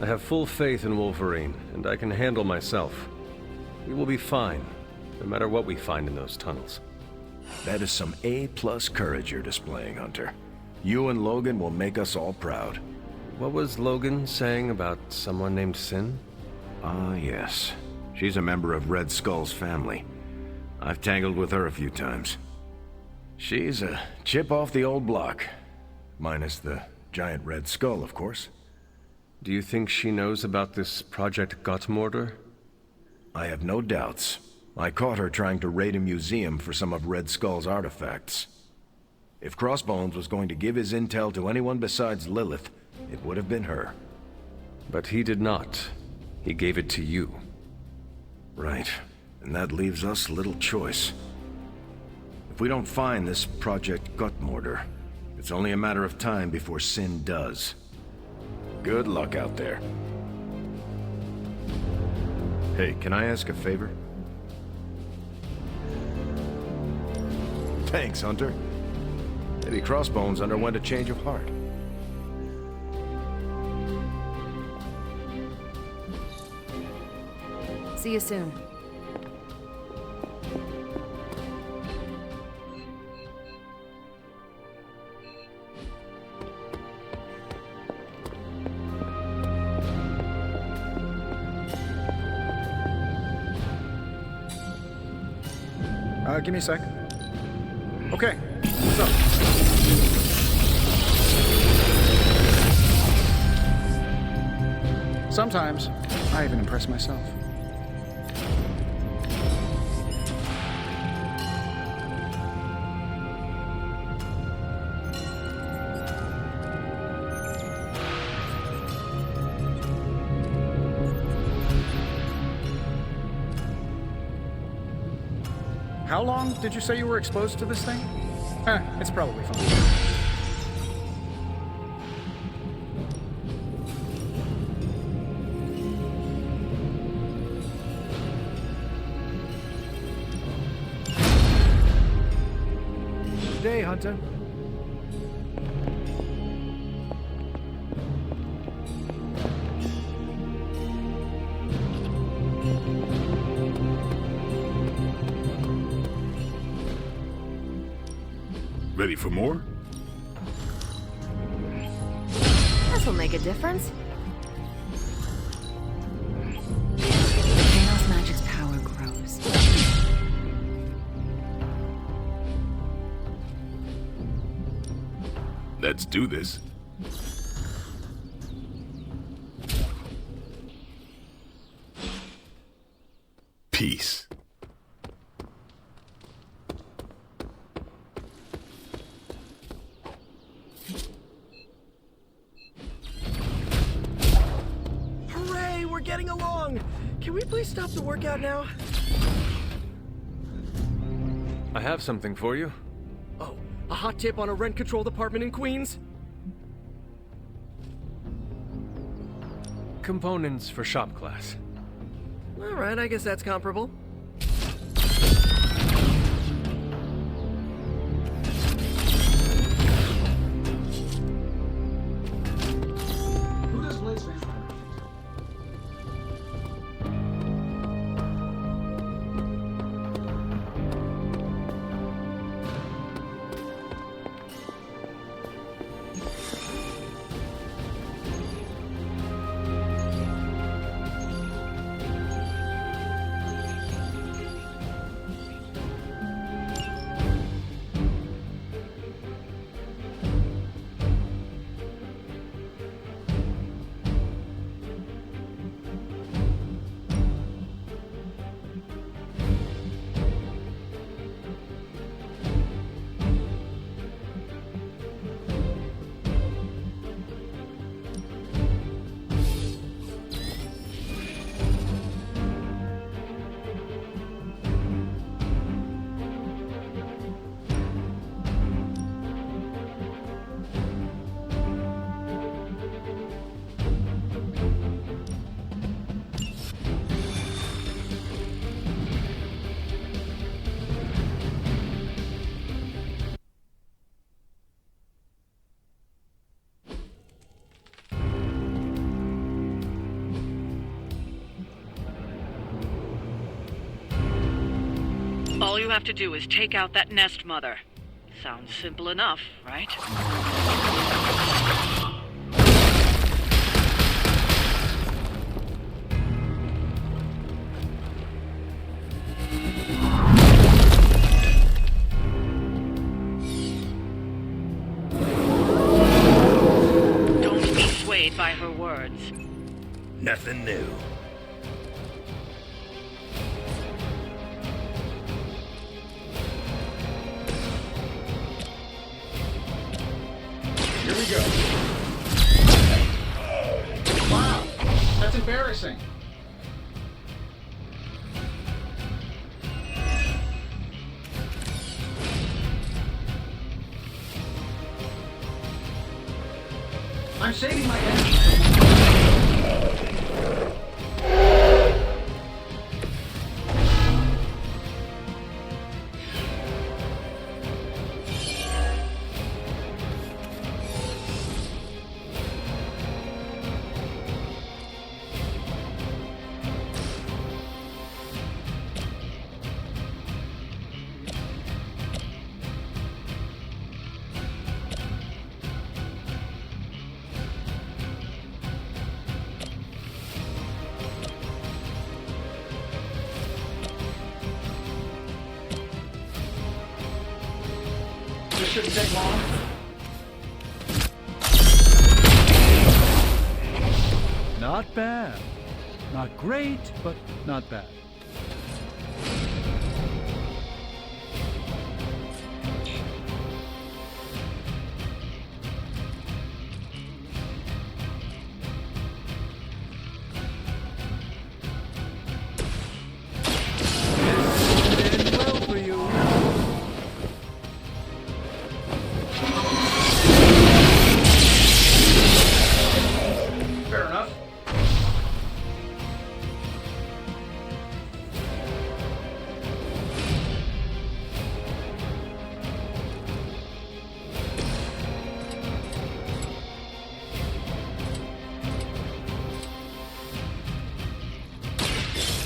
I have full faith in Wolverine, and I can handle myself. We will be fine, no matter what we find in those tunnels. That is some A-plus courage you're displaying, Hunter. You and Logan will make us all proud. What was Logan saying about someone named Sin? Ah, yes. She's a member of Red Skull's family. I've tangled with her a few times. She's a chip off the old block. Minus the giant Red Skull, of course. Do you think she knows about this Project Gottmorder? I have no doubts. I caught her trying to raid a museum for some of Red Skull's artifacts. If Crossbones was going to give his intel to anyone besides Lilith, it would have been her. But he did not. He gave it to you. Right. And that leaves us little choice. If we don't find this Project Gutmortar, it's only a matter of time before Sin does. Good luck out there. Hey, can I ask a favor? Thanks, Hunter. Maybe Crossbones underwent a change of heart. See you soon. Give me a sec. Okay, what's up? Sometimes, I even impress myself. How long did you say you were exposed to this thing? It's probably fine. Good day, Hunter. Ready for more? This'll make a difference. Chaos Magic's power grows. Let's do this. Peace. Hooray, we're getting along! Can we please stop the workout now? I have something for you. Oh, a hot tip on a rent-controlled apartment in Queens? Components for shop class. Alright, I guess that's comparable. All you have to do is take out that nest mother. Sounds simple enough, right? Don't be swayed by her words. Nothing new. Here we go. Wow, that's embarrassing. I'm saving my energy. This shouldn't take long. Not bad. Not great, but not bad. Well for you. Fair enough.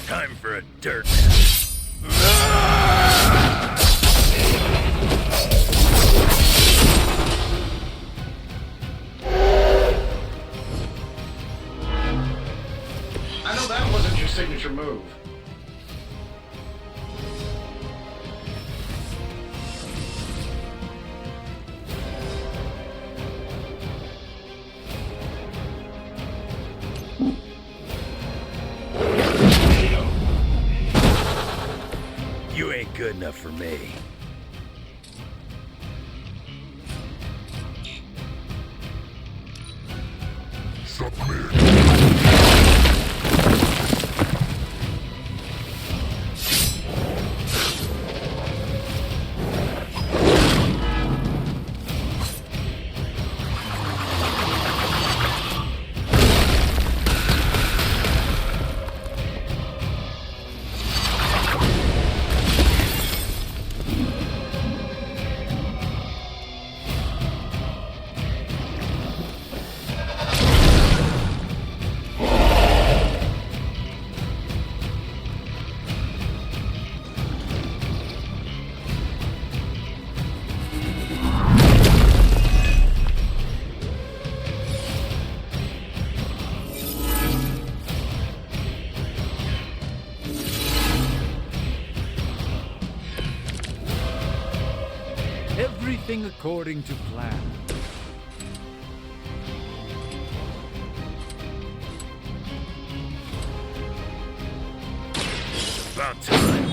Time for a dirt. I know that wasn't your signature move. You ain't good enough for me. Everything according to plan. About time.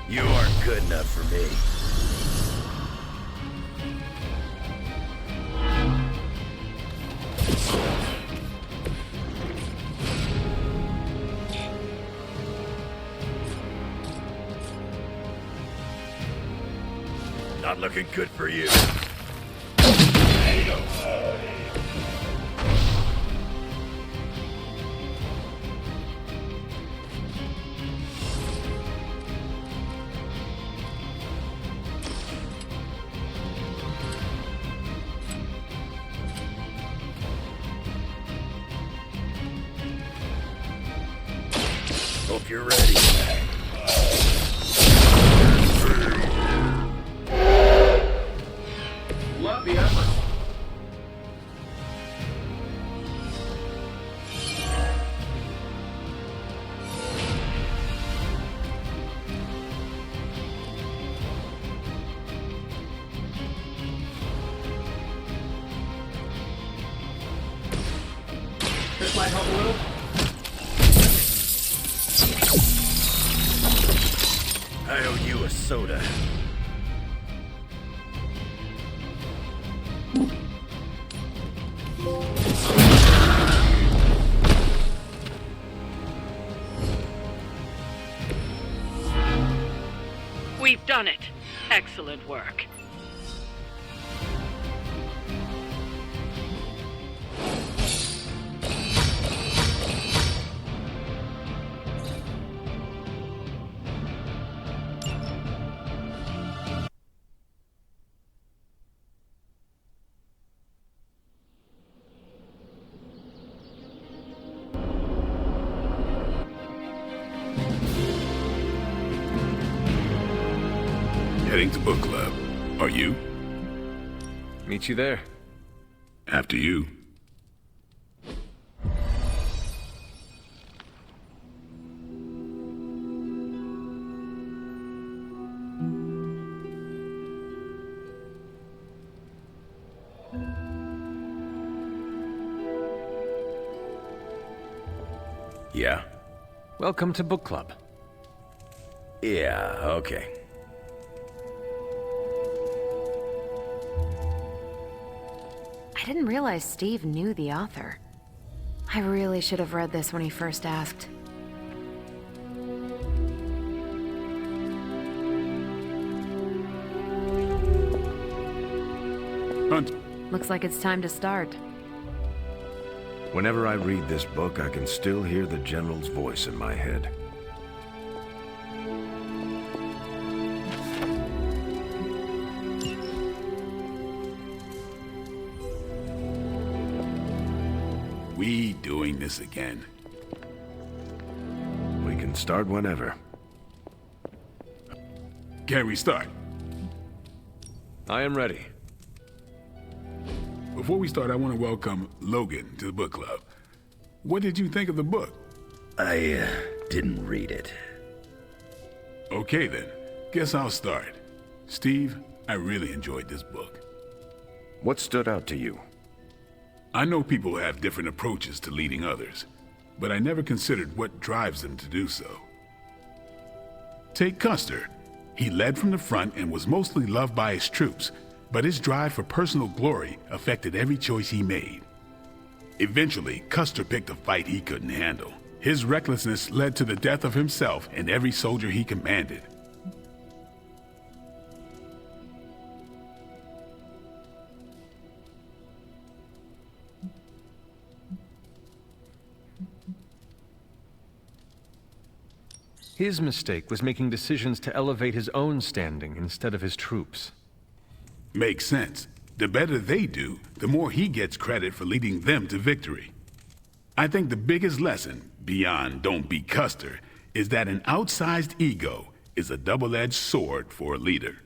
You aren't good enough for me. Not looking good for you. Hope you're ready. Love the effort. This might help a little. I owe you a soda. We've done it. Excellent work. heading to book club. Are you? Meet you there. After you. Yeah? Welcome to book club. Yeah, okay. I didn't realize Steve knew the author. I really should have read this when he first asked. Hunt. Looks like it's time to start. Whenever I read this book, I can still hear the General's voice in my head. We doing this again? We can start whenever. Can we start? I am ready. Before we start, I want to welcome Logan to the book club. What did you think of the book? I didn't read it. Okay then, guess I'll start. Steve, I really enjoyed this book. What stood out to you? I know people have different approaches to leading others, but I never considered what drives them to do so. Take Custer. He led from the front and was mostly loved by his troops, but his drive for personal glory affected every choice he made. Eventually, Custer picked a fight he couldn't handle. His recklessness led to the death of himself and every soldier he commanded. His mistake was making decisions to elevate his own standing instead of his troops. Makes sense. The better they do, the more he gets credit for leading them to victory. I think the biggest lesson, beyond don't be Custer, is that an outsized ego is a double-edged sword for a leader.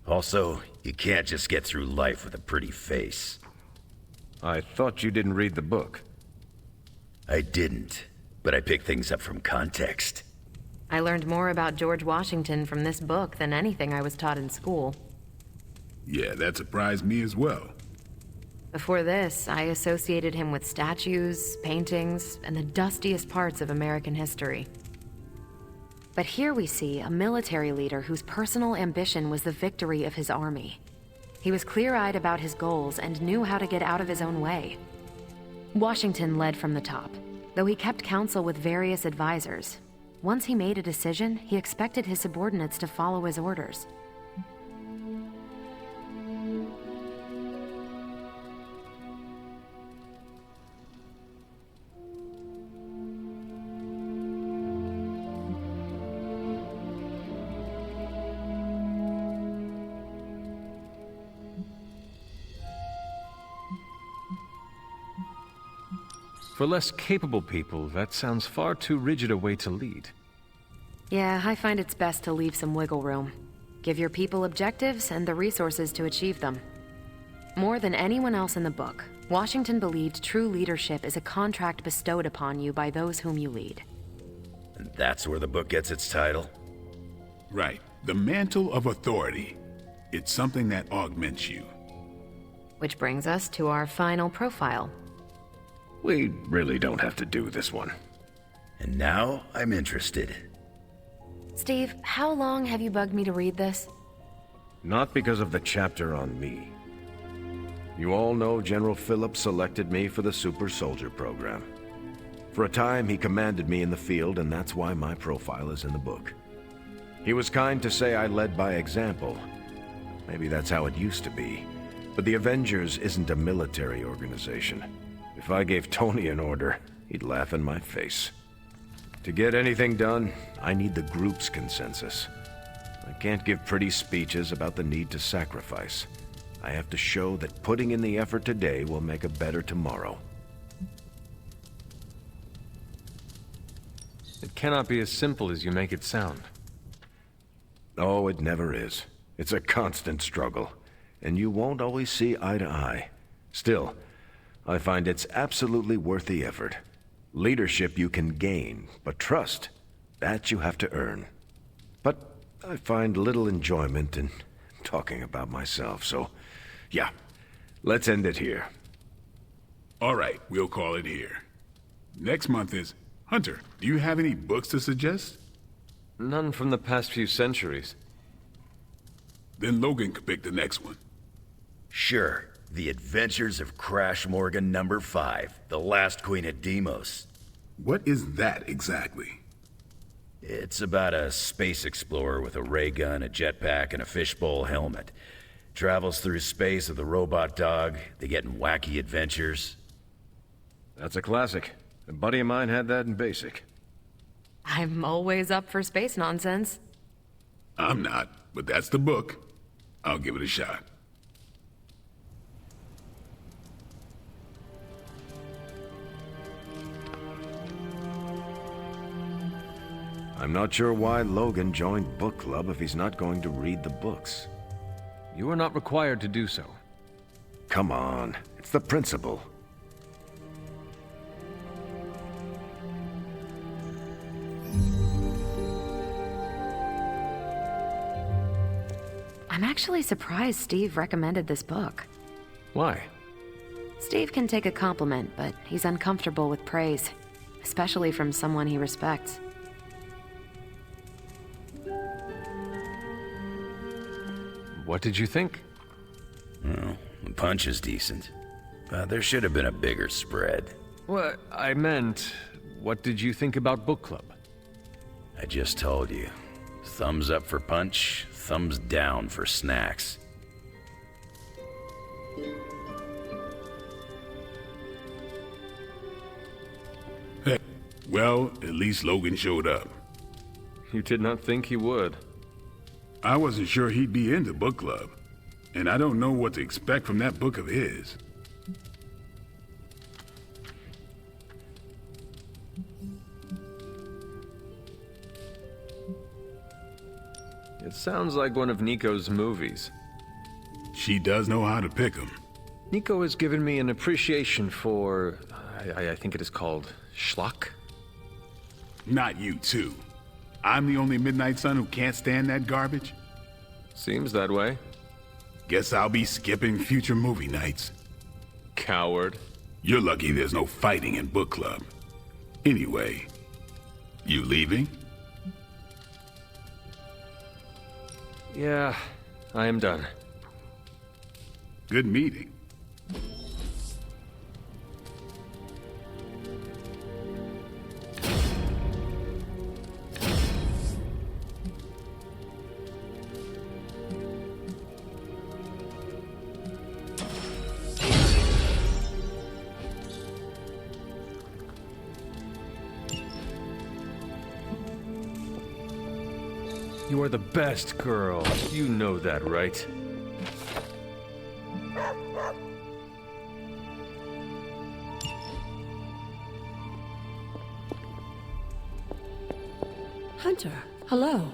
Also, you can't just get through life with a pretty face. I thought you didn't read the book. I didn't, but I picked things up from context. I learned more about George Washington from this book than anything I was taught in school. Yeah, that surprised me as well. Before this, I associated him with statues, paintings, and the dustiest parts of American history. But here we see a military leader whose personal ambition was the victory of his army. He was clear-eyed about his goals and knew how to get out of his own way. Washington led from the top, though he kept counsel with various advisors. Once he made a decision, he expected his subordinates to follow his orders. For less capable people, that sounds far too rigid a way to lead. Yeah, I find it's best to leave some wiggle room. Give your people objectives and the resources to achieve them. More than anyone else in the book, Washington believed true leadership is a contract bestowed upon you by those whom you lead. And that's where the book gets its title? Right. The mantle of authority. It's something that augments you. Which brings us to our final profile. We really don't have to do this one. And now I'm interested. Steve, how long have you bugged me to read this? Not because of the chapter on me. You all know General Phillips selected me for the Super Soldier program. For a time, he commanded me in the field, and that's why my profile is in the book. He was kind to say I led by example. Maybe that's how it used to be. But the Avengers isn't a military organization. If I gave Tony an order, he'd laugh in my face. To get anything done, I need the group's consensus. I can't give pretty speeches about the need to sacrifice. I have to show that putting in the effort today will make a better tomorrow. It cannot be as simple as you make it sound. Oh, it never is. It's a constant struggle, and you won't always see eye to eye. Still, I find it's absolutely worth the effort. Leadership you can gain, but trust, that you have to earn. But I find little enjoyment in talking about myself, so yeah, let's end it here. All right, we'll call it here. Next month is... Hunter, do you have any books to suggest? None from the past few centuries. Then Logan could pick the next one. Sure. The Adventures of Crash Morgan #5, The Last Queen of Deimos. What is that exactly? It's about a space explorer with a ray gun, a jetpack, and a fishbowl helmet. Travels through space with a robot dog. They get in wacky adventures. That's a classic. A buddy of mine had that in basic. I'm always up for space nonsense. I'm not, but that's the book. I'll give it a shot. I'm not sure why Logan joined book club if he's not going to read the books. You are not required to do so. Come on, it's the principle. I'm actually surprised Steve recommended this book. Why? Steve can take a compliment, but he's uncomfortable with praise, especially from someone he respects. What did you think? Well, the punch is decent, but there should have been a bigger spread. What I meant, what did you think about book club? I just told you. Thumbs up for punch, thumbs down for snacks. Hey, well, at least Logan showed up. You did not think he would. I wasn't sure he'd be into book club, and I don't know what to expect from that book of his. It sounds like one of Nico's movies. She does know how to pick 'em. Nico has given me an appreciation for... I think it is called schlock? Not you, too. I'm the only Midnight Sun who can't stand that garbage? Seems that way. Guess I'll be skipping future movie nights. Coward. You're lucky there's no fighting in book club. Anyway, you leaving? Yeah, I am done. Good meeting. You are the best girl. You know that, right? Hunter, hello.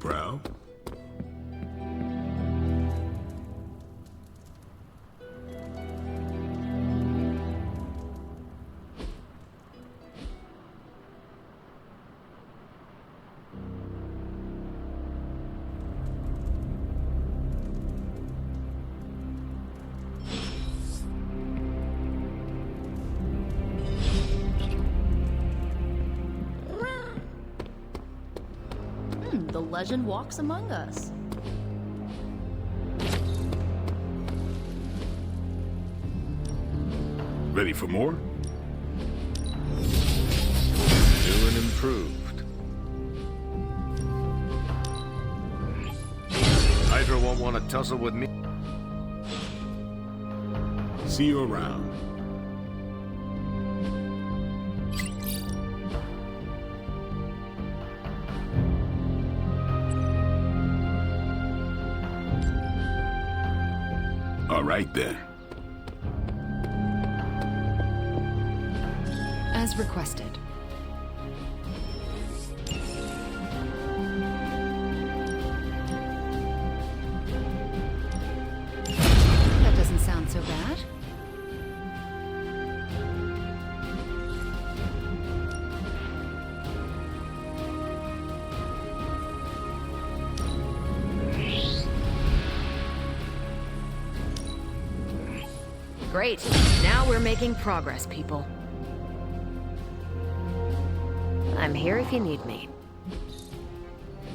proud. The legend walks among us. Ready for more? New and improved. Hydra won't want to tussle with me. See you around. All right then. As requested. That doesn't sound so bad. Great. Now we're making progress, people. I'm here if you need me.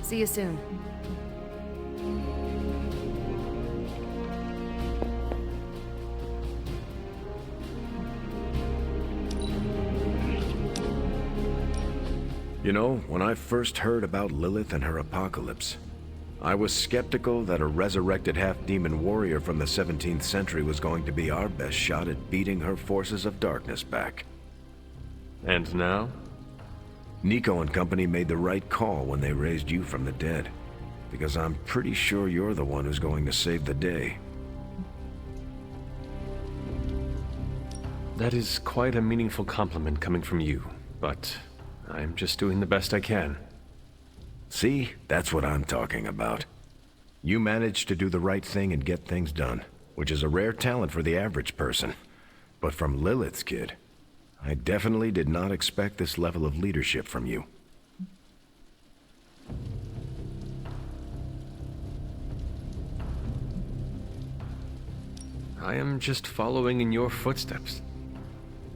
See you soon. You know, when I first heard about Lilith and her apocalypse, I was skeptical that a resurrected half-demon warrior from the 17th century was going to be our best shot at beating her forces of darkness back. And now? Nico and company made the right call when they raised you from the dead, because I'm pretty sure you're the one who's going to save the day. That is quite a meaningful compliment coming from you, but I'm just doing the best I can. See? That's what I'm talking about. You managed to do the right thing and get things done, which is a rare talent for the average person. But from Lilith's kid, I definitely did not expect this level of leadership from you. I am just following in your footsteps.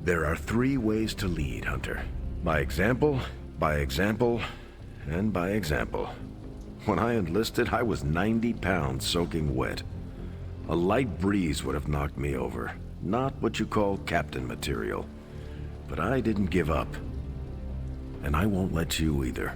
There are 3 ways to lead, Hunter. By example, and by example. When I enlisted, I was 90 pounds soaking wet. A light breeze would have knocked me over. Not what you call captain material. But I didn't give up. And I won't let you either.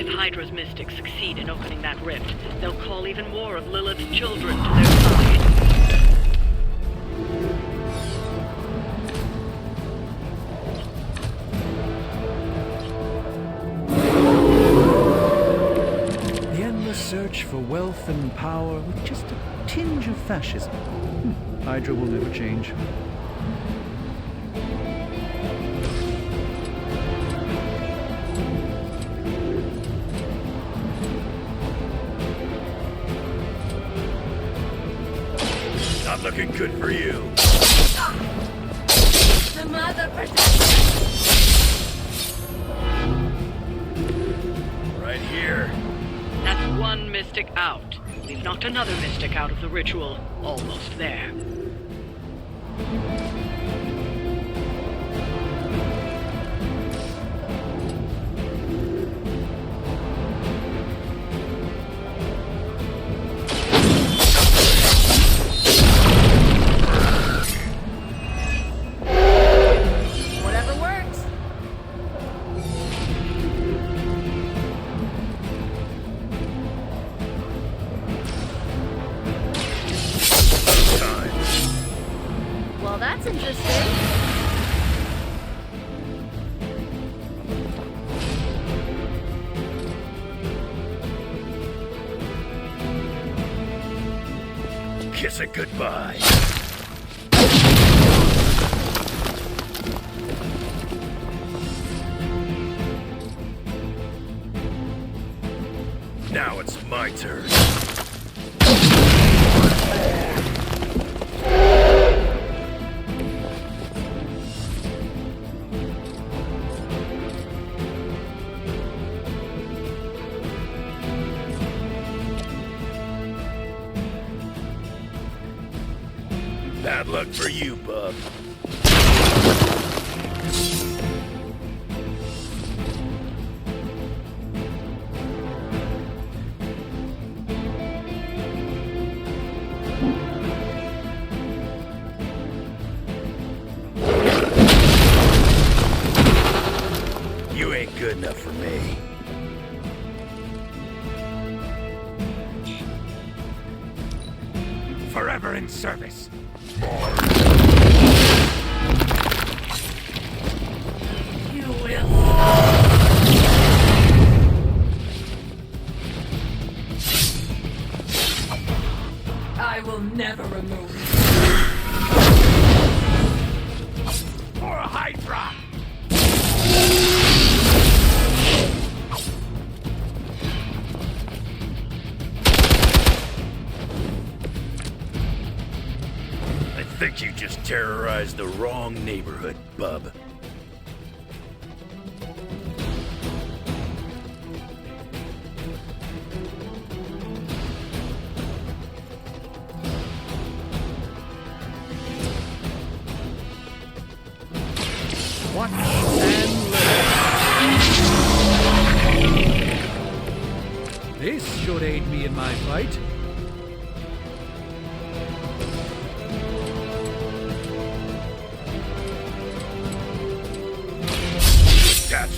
If Hydra's mystics succeed in opening that rift, they'll call even more of Lilith's children to their side. The endless search for wealth and power with just a tinge of fascism. Hydra will never change. Not looking good for you. The mother protects. Right here. That's one mystic out. We've knocked another mystic out of the ritual. Almost there. Whatever works. Well, that's interesting. Kiss it goodbye. Now it's my turn. Bad luck for you, bub. You ain't good enough for me. Forever in service. You will. I will never remove you. For a Hydra! I think you just terrorized the wrong neighborhood, bub. Watch and learn. This should aid me in my fight. That's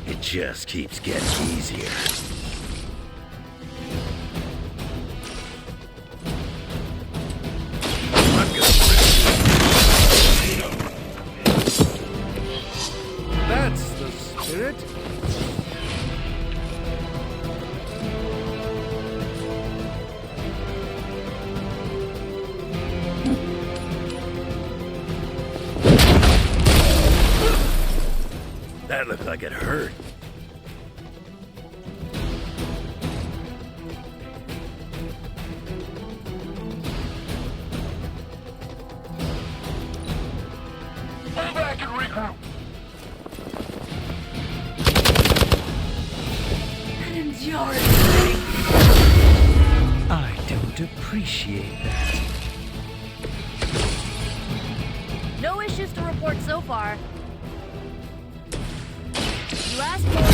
It just keeps getting easier. That's the spirit. That looked like it hurt. Fall back and regroup. Enjoy. I don't appreciate that. No issues to report so far. You asked for it.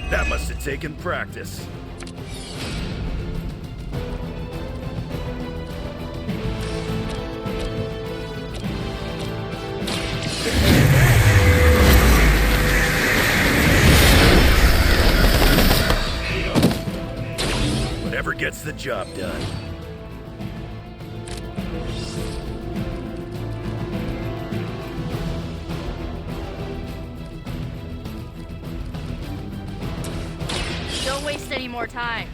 That must have taken practice. Whatever gets the job done. Don't waste any more time.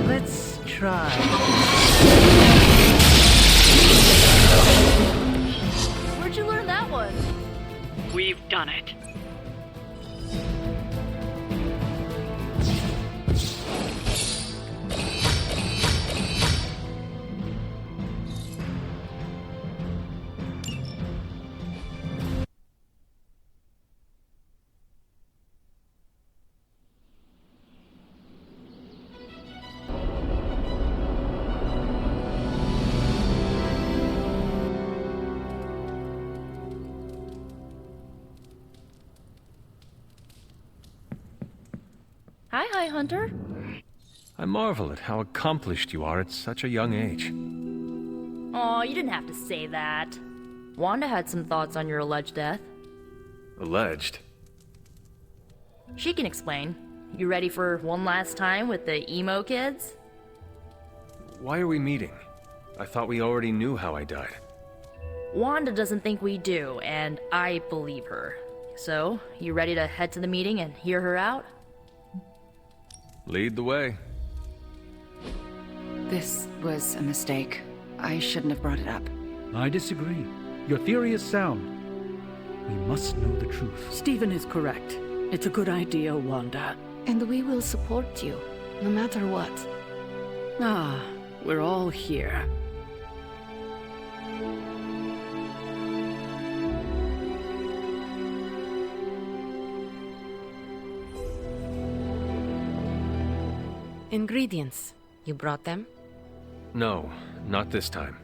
Let's try. Where'd you learn that one? We've done it. Hi, Hunter. I marvel at how accomplished you are at such a young age. Aw, you didn't have to say that. Wanda had some thoughts on your alleged death. Alleged? She can explain. You ready for one last time with the emo kids? Why are we meeting? I thought we already knew how I died. Wanda doesn't think we do, and I believe her. So, you ready to head to the meeting and hear her out? Lead the way. This was a mistake. I shouldn't have brought it up. I disagree. Your theory is sound. We must know the truth. Stephen is correct. It's a good idea, Wanda. And we will support you, no matter what. Ah, we're all here. Ingredients. You brought them? No, not this time.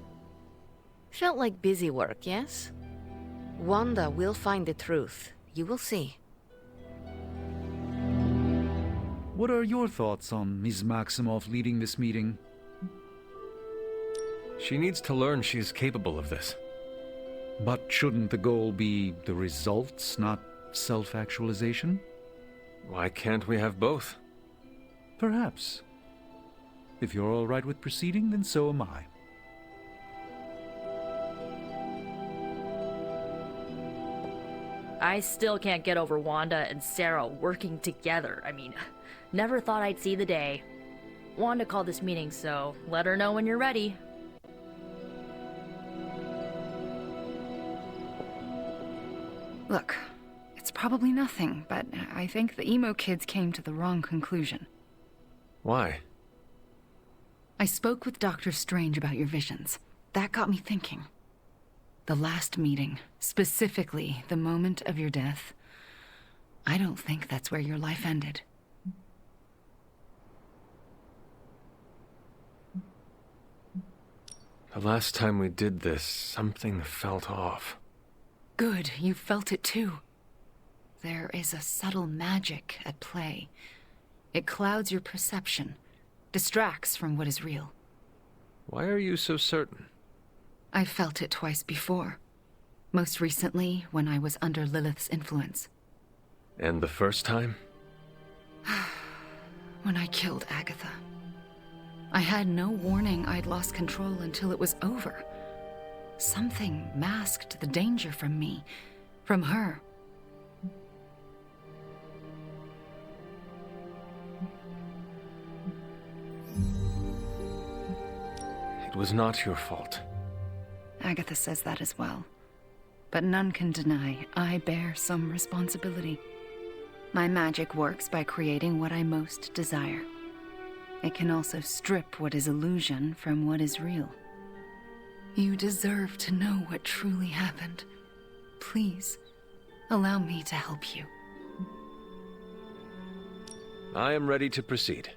Felt like busy work, yes? Wanda will find the truth. You will see. What are your thoughts on Ms. Maximoff leading this meeting? She needs to learn she is capable of this. But shouldn't the goal be the results, not self-actualization? Why can't we have both? Perhaps. If you're all right with proceeding, then so am I. I still can't get over Wanda and Sarah working together. I mean, never thought I'd see the day. Wanda called this meeting, so let her know when you're ready. Look, it's probably nothing, but I think the emo kids came to the wrong conclusion. Why? I spoke with Dr. Strange about your visions. That got me thinking. The last meeting, specifically the moment of your death, I don't think that's where your life ended. The last time we did this, something felt off. Good, you felt it too. There is a subtle magic at play. It clouds your perception, distracts from what is real. Why are you so certain? I've felt it twice before. Most recently, when I was under Lilith's influence. And the first time? When I killed Agatha. I had no warning I'd lost control until it was over. Something masked the danger from me, from her. It was not your fault. Agatha says that as well. But none can deny I bear some responsibility. My magic works by creating what I most desire. It can also strip what is illusion from what is real. You deserve to know what truly happened. Please, allow me to help you. I am ready to proceed.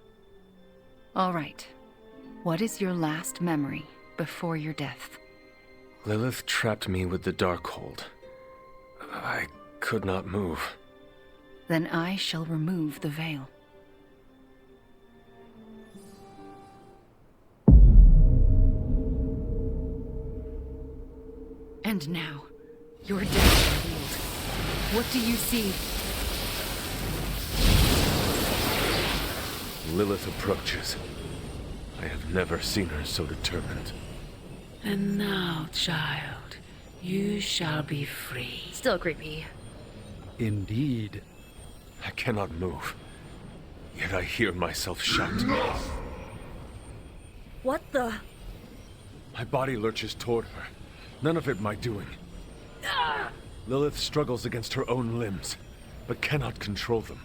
All right. What is your last memory before your death? Lilith trapped me with the Darkhold. I could not move. Then I shall remove the veil. And now, your death is revealed. What do you see? Lilith approaches. I have never seen her so determined. And now, child, you shall be free. Still creepy. Indeed. I cannot move. Yet I hear myself shout. What the? My body lurches toward her. None of it my doing. Lilith struggles against her own limbs, but cannot control them.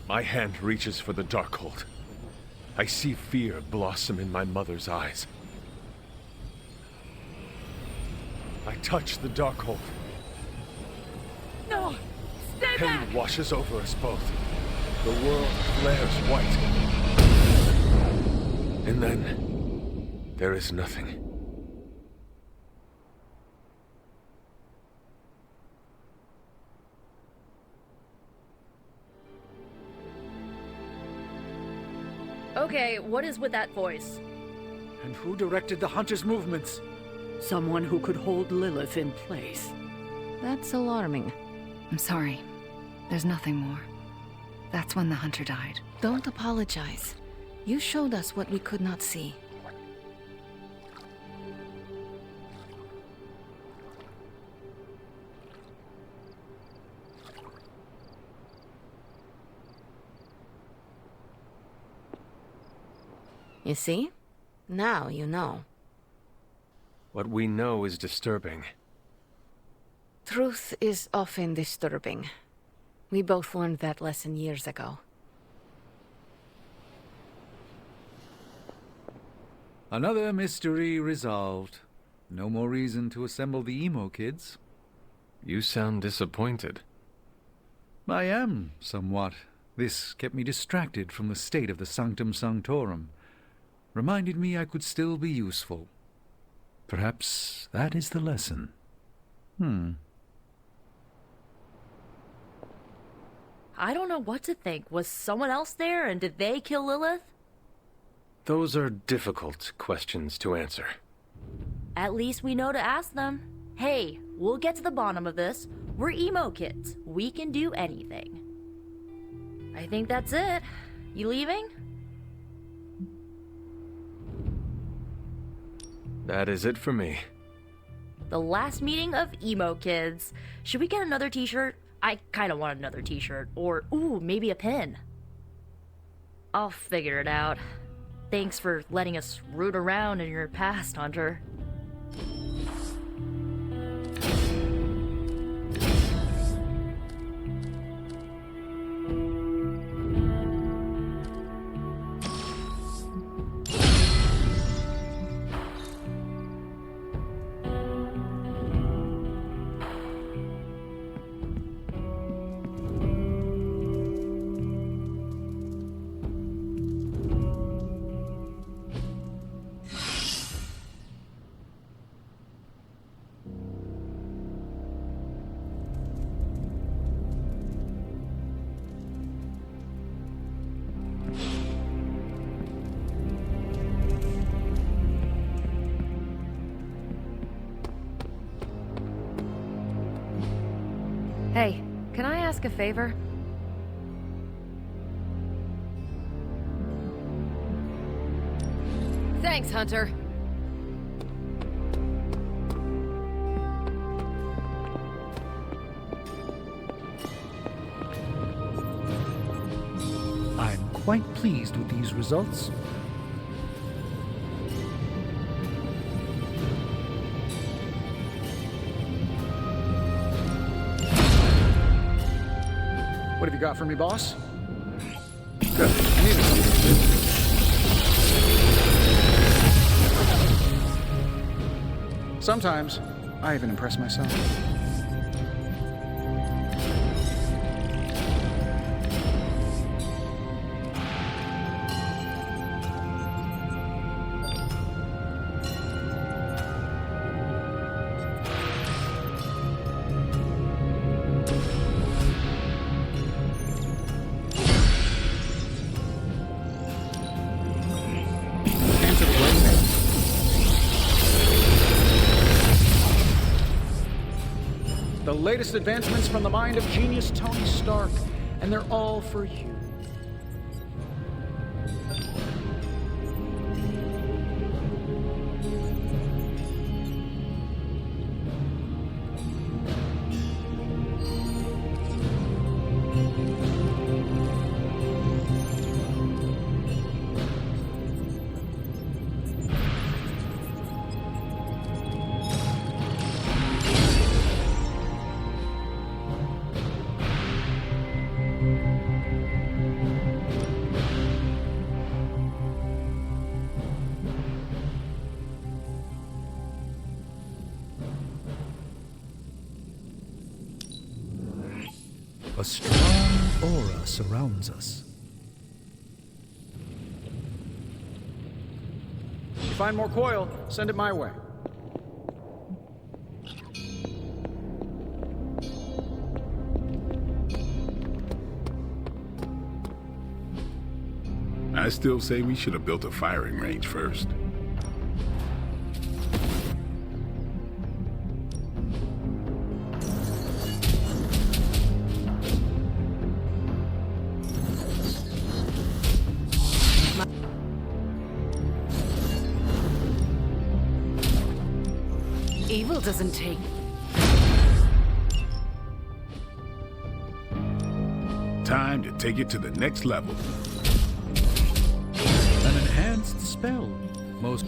My hand reaches for the Darkhold. I see fear blossom in my mother's eyes. I touch the Darkhold. No! Stay back! Pain washes over us both. The world flares white. And then, there is nothing. Okay, what is with that voice? And who directed the hunter's movements? Someone who could hold Lilith in place. That's alarming. I'm sorry. There's nothing more. That's when the hunter died. Don't apologize. You showed us what we could not see. You see? Now you know. What we know is disturbing. Truth is often disturbing. We both learned that lesson years ago. Another mystery resolved. No more reason to assemble the emo kids. You sound disappointed. I am, somewhat. This kept me distracted from the state of the Sanctum Sanctorum. Reminded me I could still be useful. Perhaps that is the lesson. I don't know what to think. Was someone else there, and did they kill Lilith? Those are difficult questions to answer. At least we know to ask them. Hey, we'll get to the bottom of this. We're emo kids. We can do anything. I think that's it. You leaving? That is it for me. The last meeting of emo kids. Should we get another t-shirt? I kinda want another t-shirt. Or, ooh, maybe a pin. I'll figure it out. Thanks for letting us root around in your past, Hunter. Hey, can I ask a favor? Thanks, Hunter. I'm quite pleased with these results. What have you got for me, boss? Good. I needed something. Sometimes, I even impress myself. The latest advancements from the mind of genius Tony Stark, and they're all for you. A strong aura surrounds us. If you find more coil, send it my way. I still say we should have built a firing range first. Evil doesn't take... Time to take it to the next level. An enhanced spell. Most...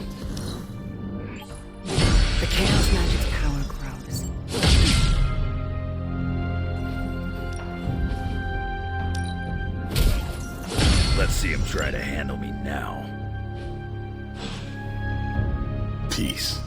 The Chaos Magic's power grows. Let's see him try to handle me now. Peace.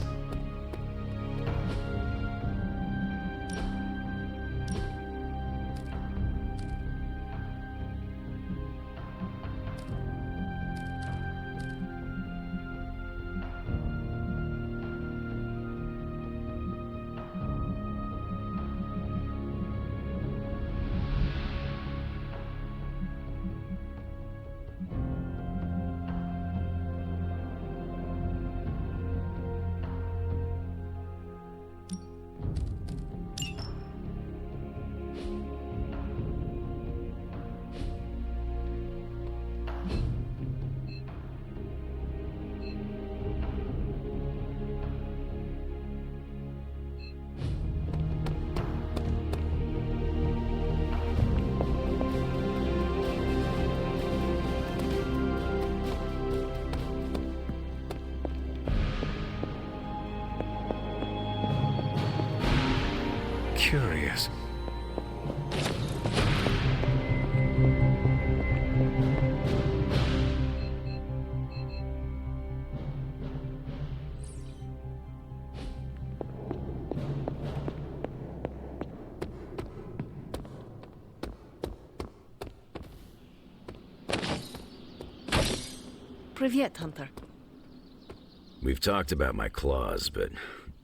Curious. Privyet, Hunter. We've talked about my claws, but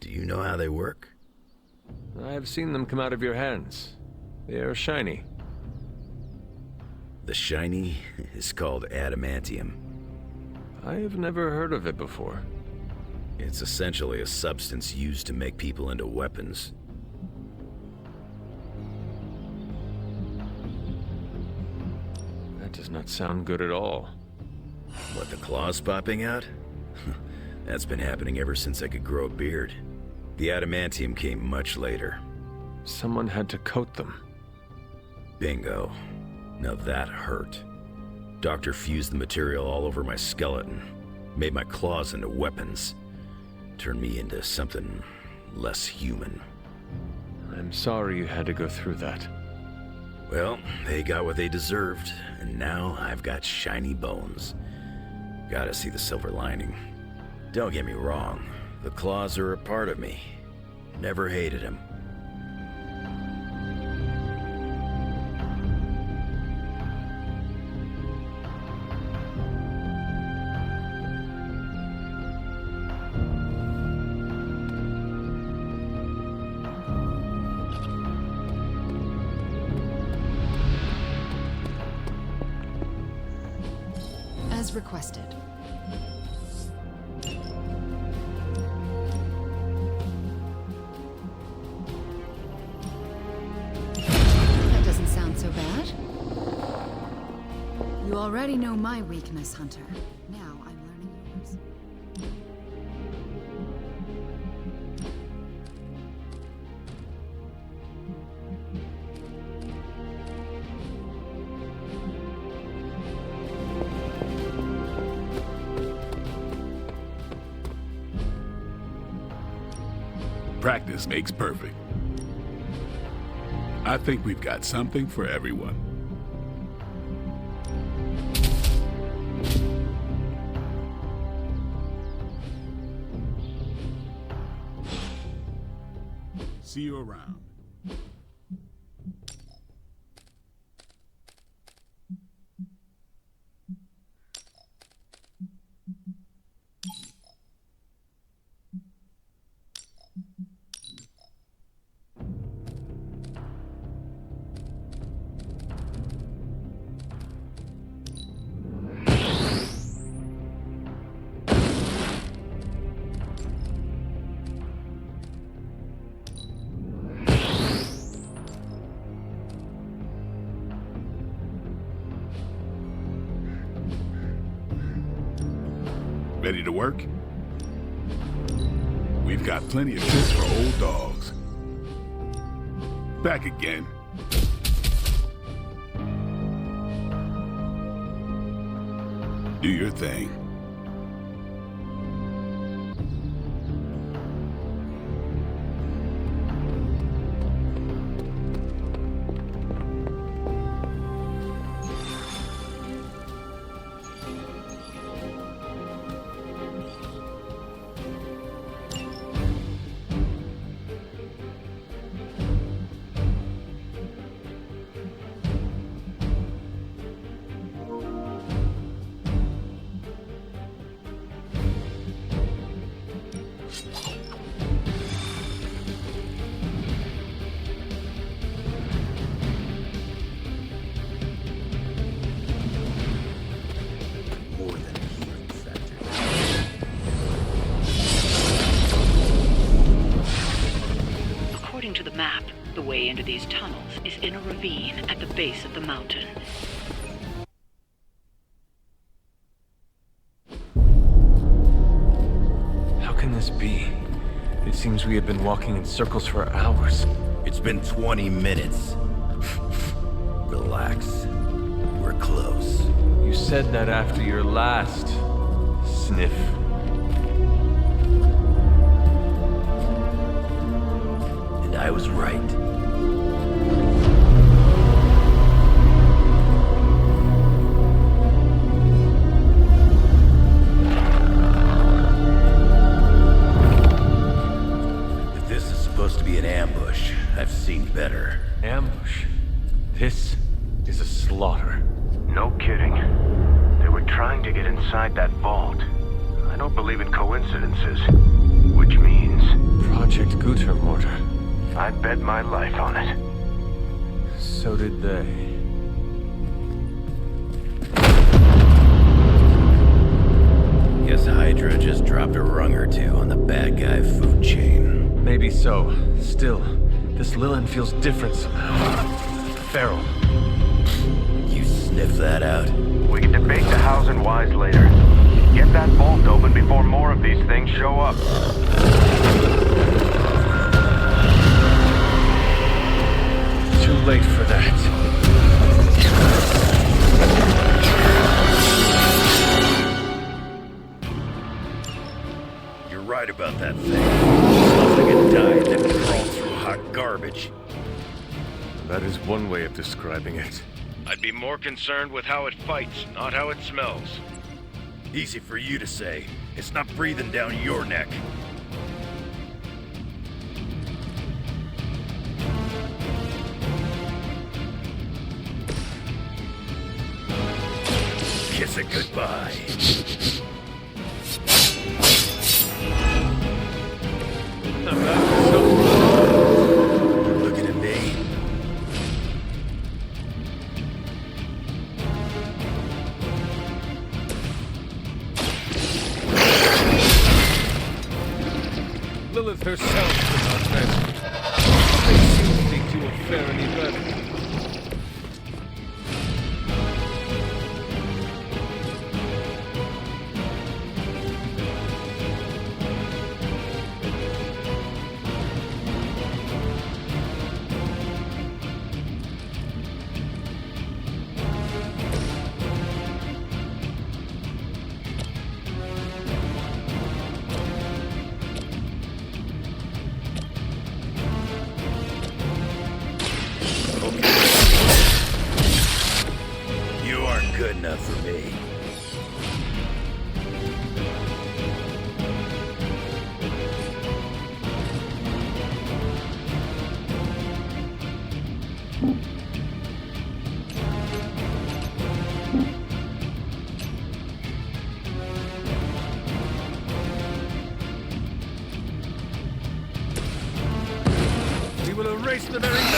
do you know how they work? I've seen them come out of your hands. They are shiny. The shiny is called adamantium. I've never heard of it before. It's essentially a substance used to make people into weapons. That does not sound good at all. What, the claws popping out? That's been happening ever since I could grow a beard. The adamantium came much later. Someone had to coat them. Bingo. Now that hurt. Doctor fused the material all over my skeleton, made my claws into weapons, turned me into something less human. I'm sorry you had to go through that. Well, they got what they deserved, and now I've got shiny bones. Gotta see the silver lining. Don't get me wrong, the claws are a part of me. Never hated him. As requested. already know my weakness, Hunter. Now I'm learning yours. Practice makes perfect. I think we've got something for everyone. See you around. Ready to work? We've got plenty of tricks for old dogs. Back again. Do your thing. According to the map, the way into these tunnels is in a ravine at the base of the mountain. How can this be? It seems we have been walking in circles for hours. It's been 20 minutes. Relax. We're close. You said that after your last sniff. And I was right. If this is supposed to be an ambush, I've seen better. Ambush? This is a slaughter. No kidding. They were trying to get inside that vault. I don't believe in coincidences. Which means... Project Gutermortar. I'd bet my life on it. So did they. Guess Hydra just dropped a rung or two on the bad guy food chain. Maybe so. Still, this Lilin feels different somehow. Feral. You sniff that out? We can debate the hows and whys later. Get that vault open before more of these things show up. Too late for that. You're right about that thing. Sounds like a diet that crawled through hot garbage. That is one way of describing it. I'd be more concerned with how it fights, not how it smells. Easy for you to say. It's not breathing down your neck. Kiss it goodbye. You're looking at me. Lilith herself could not rescue. They seem to think you will fare any better. the very memory.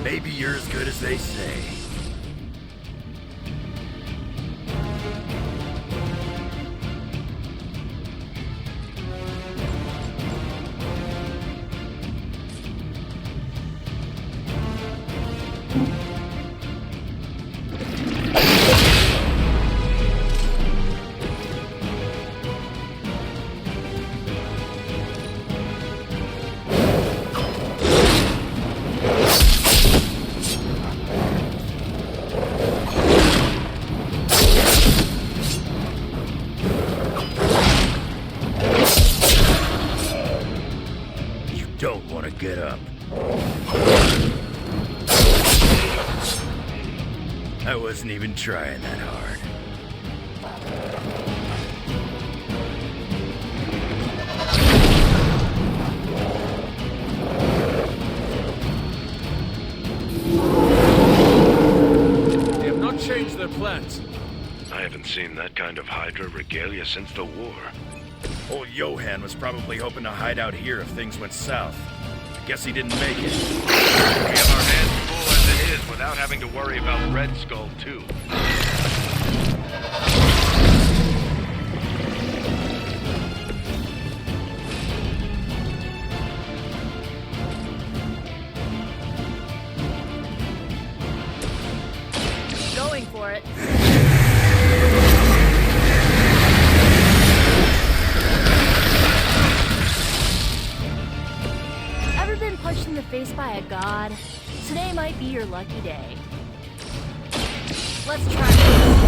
Maybe you're as good as they say. Don't want to get up. I wasn't even trying that hard. They have not changed their plans. I haven't seen that kind of Hydra regalia since the war. Old Johan was probably hoping to hide out here if things went south. I guess he didn't make it. We have our hands full as it is without having to worry about Red Skull, too. Going for it. Ever been punched in the face by a god? Today might be your lucky day. Let's try this.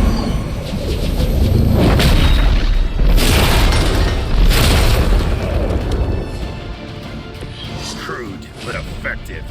Crude, but effective.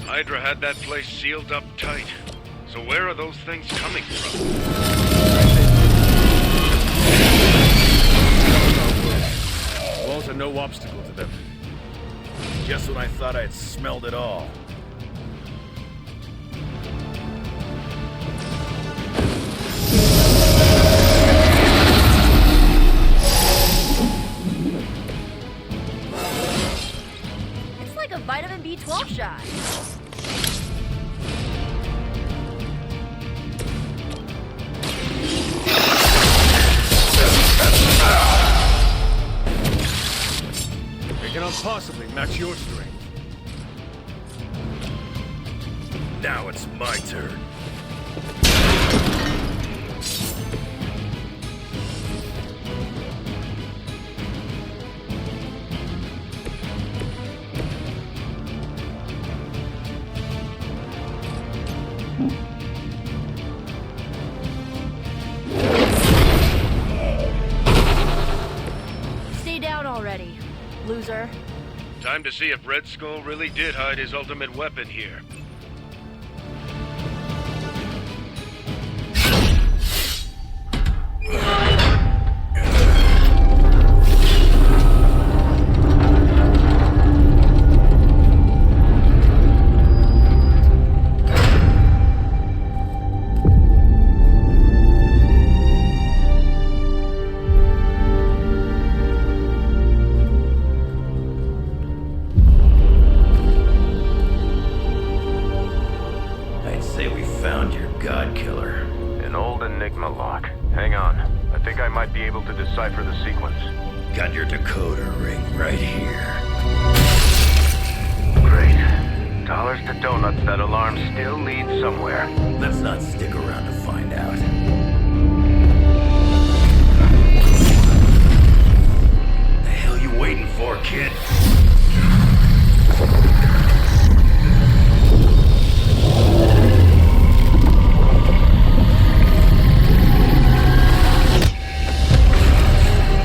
Hydra had that place sealed up tight. So where are those things coming from? Walls are no obstacle to them. Just when I thought I'd smelled it all. It's like a vitamin B12 shot. They cannot possibly match your strength. Now it's my turn. Stay down already, loser. Time to see if Red Skull really did hide his ultimate weapon here. An old Enigma lock. Hang on. I think I might be able to decipher the sequence. Got your decoder ring right here. Great. Dollars to donuts, that alarm still leads somewhere. Let's not stick around to find out. The hell you waiting for, kid?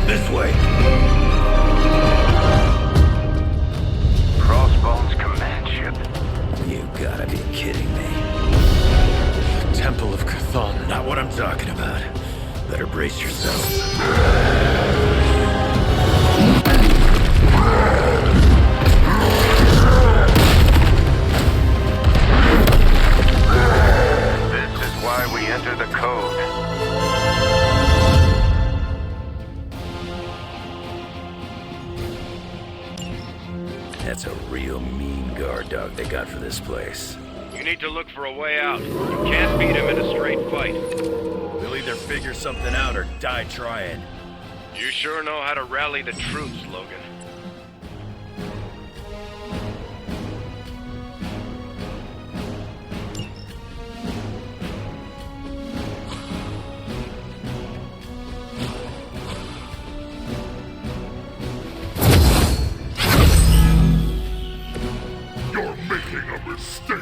This way. Crossbones command ship. You gotta be kidding me. The Temple of Cthon. Not what I'm talking about. Better brace yourself. This is why we enter the code. That's a real mean guard dog they got for this place. You need to look for a way out. You can't beat him in a straight fight. We'll either figure something out or die trying. You sure know how to rally the troops, Logan. You're making a mistake.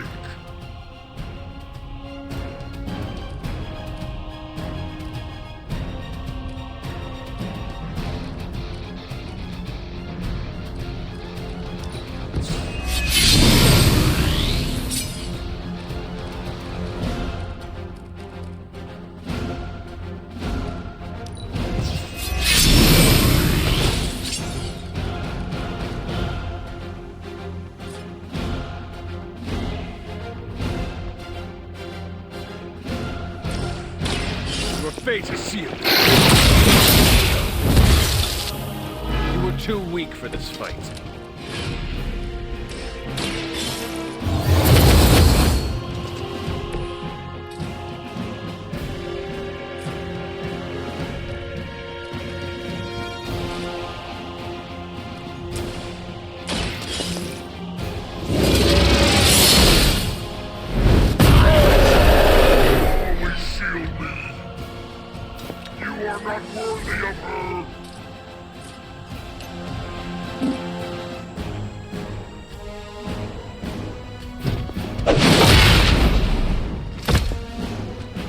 Your fate is sealed. You were too weak for this fight. Always shield me. You are not worthy of her.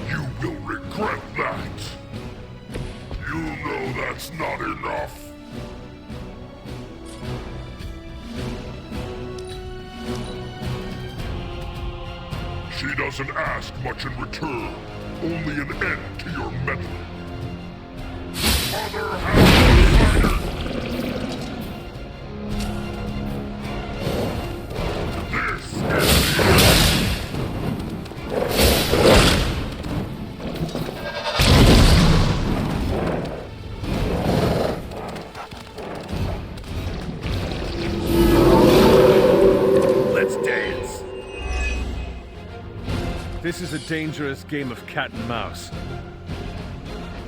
You will regret that. You know that's not enough. She doesn't ask much in return, only an end to your meddling. Mother has decided. This is the end. Let's dance. This is a dangerous game of cat and mouse.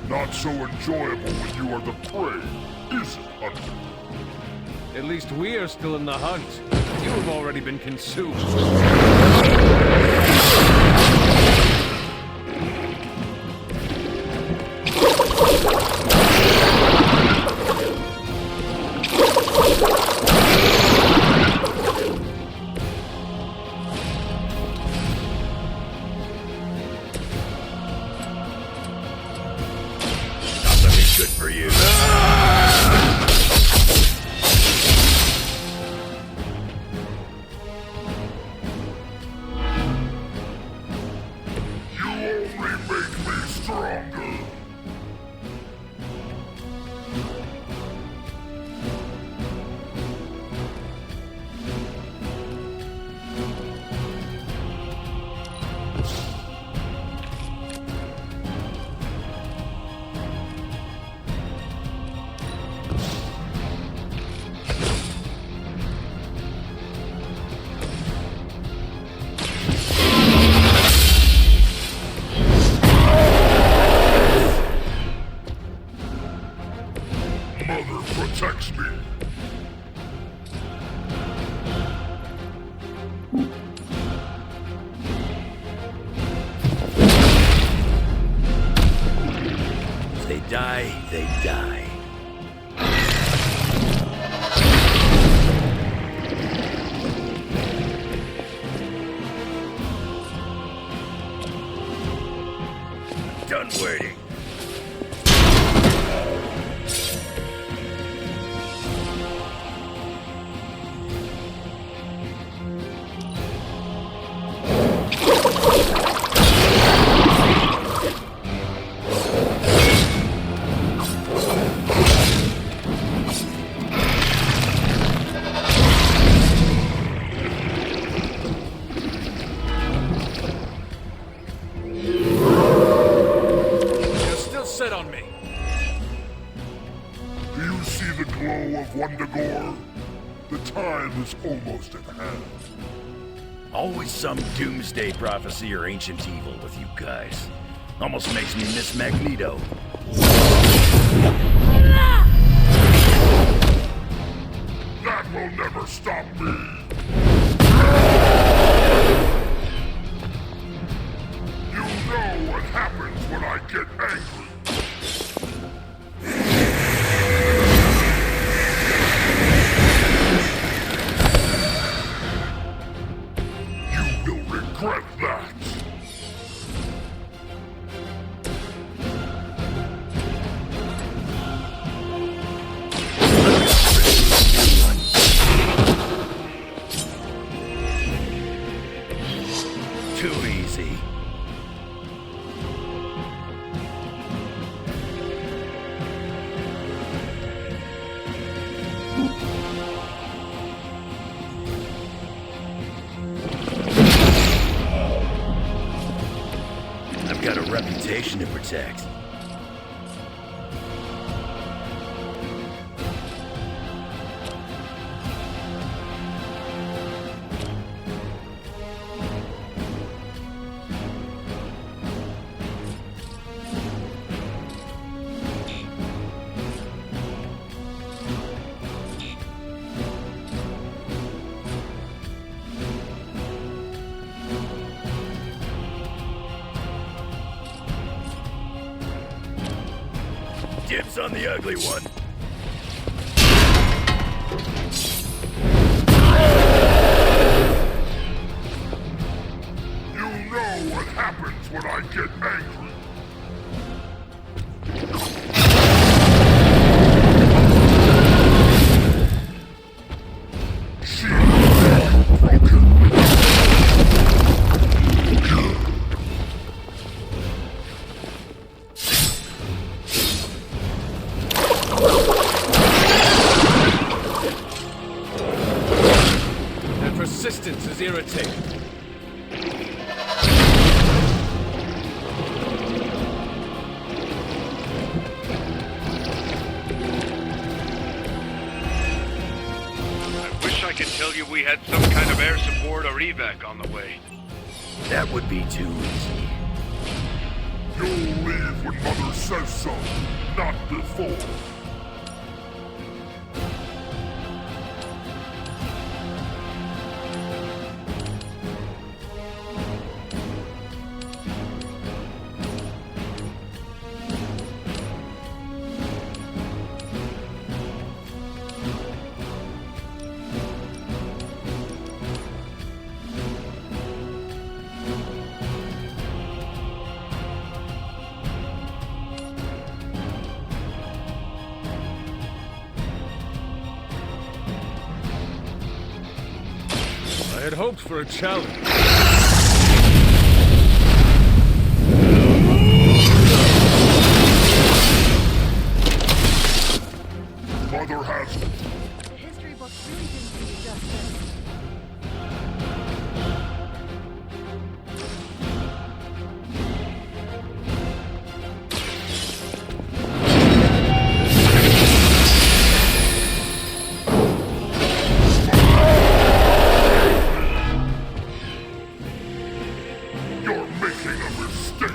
Not so enjoyable when you are the prey, is it, Hunter? At least we are still in the hunt. You have already been consumed. Nothing good for you. You only make me stronger. die, they die. Done waiting. Set on me. Do you see the glow of Wundagore? The time is almost at hand. Always some doomsday prophecy or ancient evil with you guys. Almost makes me miss Magneto. That will never stop me. You know what happens when I get angry. You will regret that. Too easy. I've got a reputation to protect. Dibs on the ugly one. You know what happens when I get angry. Their persistence is irritating. I wish I could tell you we had some kind of air support or evac on the way. That would be too easy. You'll leave when Mother says so, not before. I had hoped for a challenge. Mother has... The history books really didn't do you justice. You're making a mistake.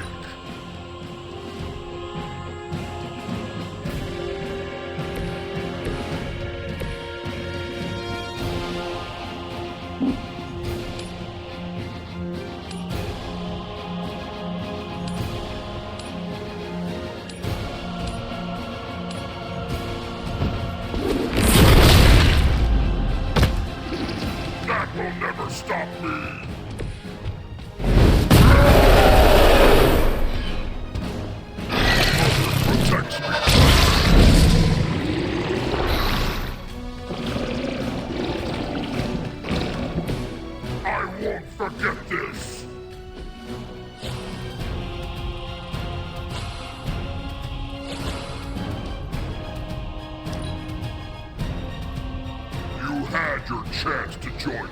join her.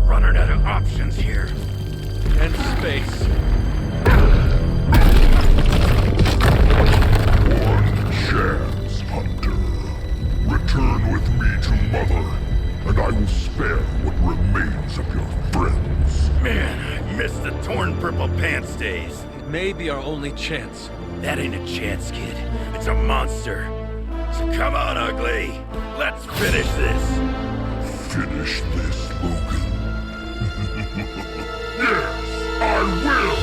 Running out of options here. And space. One chance, Hunter. Return with me to Mother, and I will spare what remains of your friends. Man, I miss the torn purple pants days. It may be our only chance. That ain't a chance, kid. It's a monster. So come on, ugly. Let's finish this. Finish this, Logan. Yes, I will!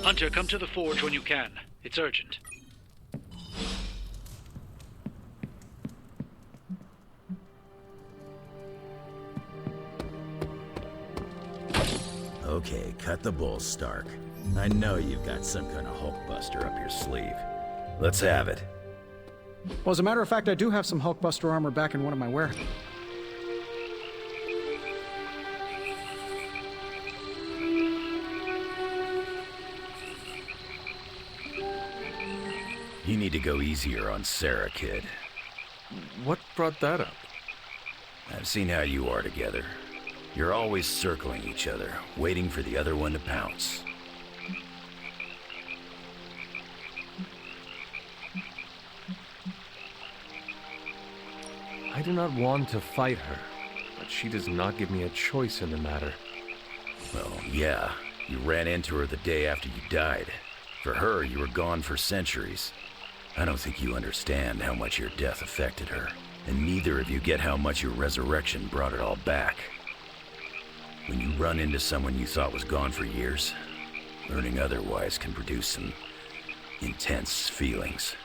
Hunter, come to the forge when you can. It's urgent. Okay, cut the bull, Stark. I know you've got some kind of Hulkbuster up your sleeve. Let's have it. Well, as a matter of fact, I do have some Hulkbuster armor back in one of my warehouses. You need to go easier on Sarah, kid. What brought that up? I've seen how you are together. You're always circling each other, waiting for the other one to pounce. I do not want to fight her, but she does not give me a choice in the matter. Well, yeah, you ran into her the day after you died. For her, you were gone for centuries. I don't think you understand how much your death affected her, and neither of you get how much your resurrection brought it all back. When you run into someone you thought was gone for years, learning otherwise can produce some intense feelings.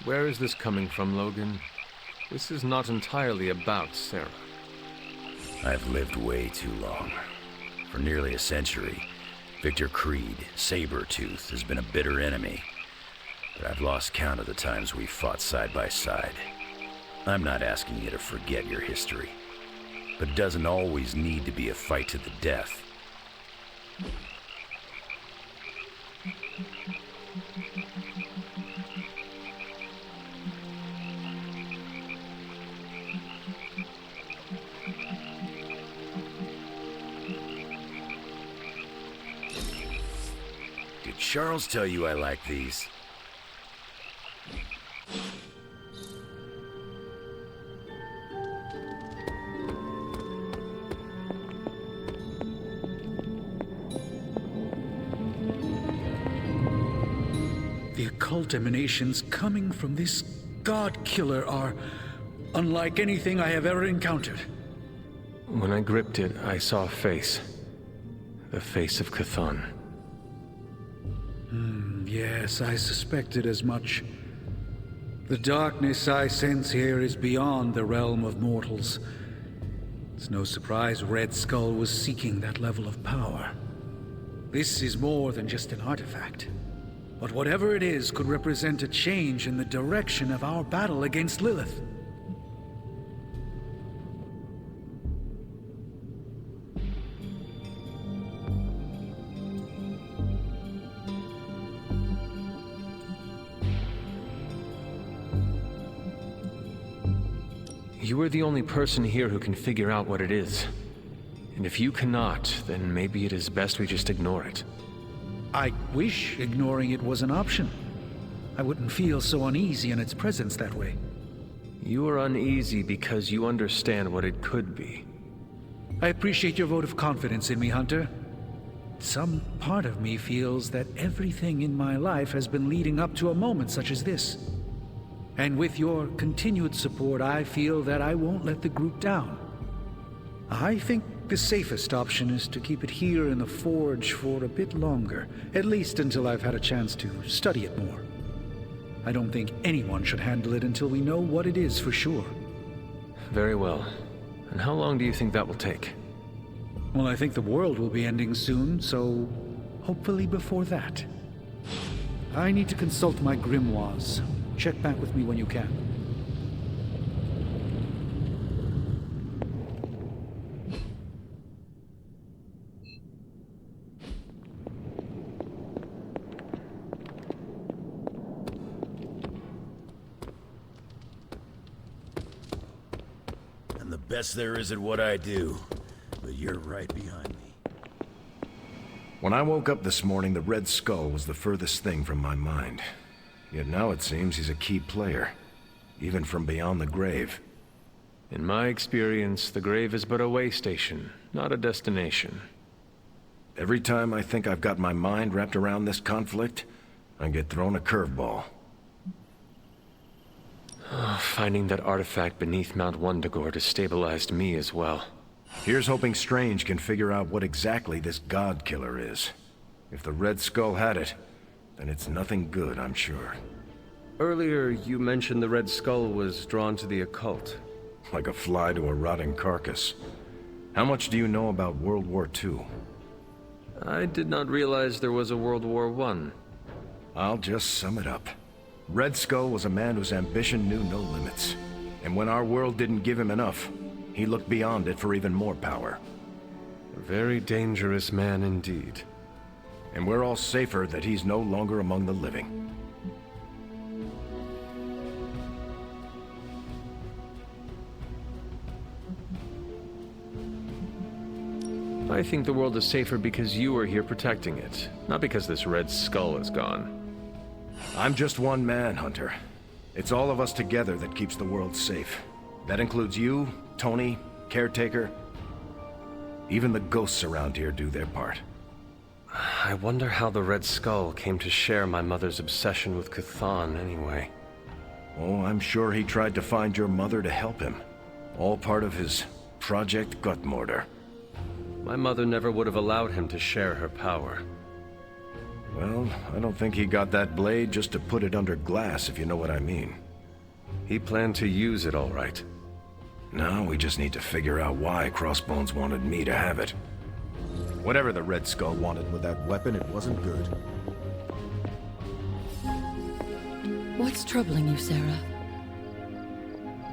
Where is this coming from, Logan? This is not entirely about Sarah. I've lived way too long. For nearly a century, Victor Creed, Sabretooth, has been a bitter enemy. But I've lost count of the times we've fought side by side. I'm not asking you to forget your history. But it doesn't always need to be a fight to the death. Did Charles tell you I like these? The occult emanations coming from this god killer are unlike anything I have ever encountered. When I gripped it, I saw a face. The face of Chthon. Yes, I suspected as much. The darkness I sense here is beyond the realm of mortals. It's no surprise Red Skull was seeking that level of power. This is more than just an artifact. But whatever it is could represent a change in the direction of our battle against Lilith. You are the only person here who can figure out what it is. And if you cannot, then maybe it is best we just ignore it. I wish ignoring it was an option. I wouldn't feel so uneasy in its presence that way. You are uneasy because you understand what it could be. I appreciate your vote of confidence in me, Hunter. Some part of me feels that everything in my life has been leading up to a moment such as this. And with your continued support, I feel that I won't let the group down. I think the safest option is to keep it here in the forge for a bit longer, at least until I've had a chance to study it more. I don't think anyone should handle it until we know what it is for sure. Very well. And how long do you think that will take? Well, I think the world will be ending soon, so hopefully before that. I need to consult my grimoires. Check back with me when you can. I'm the best there is at what I do, but you're right behind me. When I woke up this morning, the Red Skull was the furthest thing from my mind. Yet now it seems he's a key player, even from beyond the grave. In my experience, the grave is but a way station, not a destination. Every time I think I've got my mind wrapped around this conflict, I get thrown a curveball. Finding that artifact beneath Mount Wundagore destabilized me as well. Here's hoping Strange can figure out what exactly this God Killer is. If the Red Skull had it, then it's nothing good, I'm sure. Earlier, you mentioned the Red Skull was drawn to the occult. Like a fly to a rotting carcass. How much do you know about World War II? I did not realize there was a World War I. I'll just sum it up. Red Skull was a man whose ambition knew no limits. And when our world didn't give him enough, he looked beyond it for even more power. A very dangerous man indeed. And we're all safer that he's no longer among the living. I think the world is safer because you are here protecting it, not because this Red Skull is gone. I'm just one man, Hunter. It's all of us together that keeps the world safe. That includes you, Tony, Caretaker. Even the ghosts around here do their part. I wonder how the Red Skull came to share my mother's obsession with Chthon anyway. Oh, I'm sure he tried to find your mother to help him. All part of his Project Gutmortar. My mother never would have allowed him to share her power. Well, I don't think he got that blade just to put it under glass, if you know what I mean. He planned to use it all right. Now we just need to figure out why Crossbones wanted me to have it. Whatever the Red Skull wanted with that weapon, it wasn't good. What's troubling you, Sarah?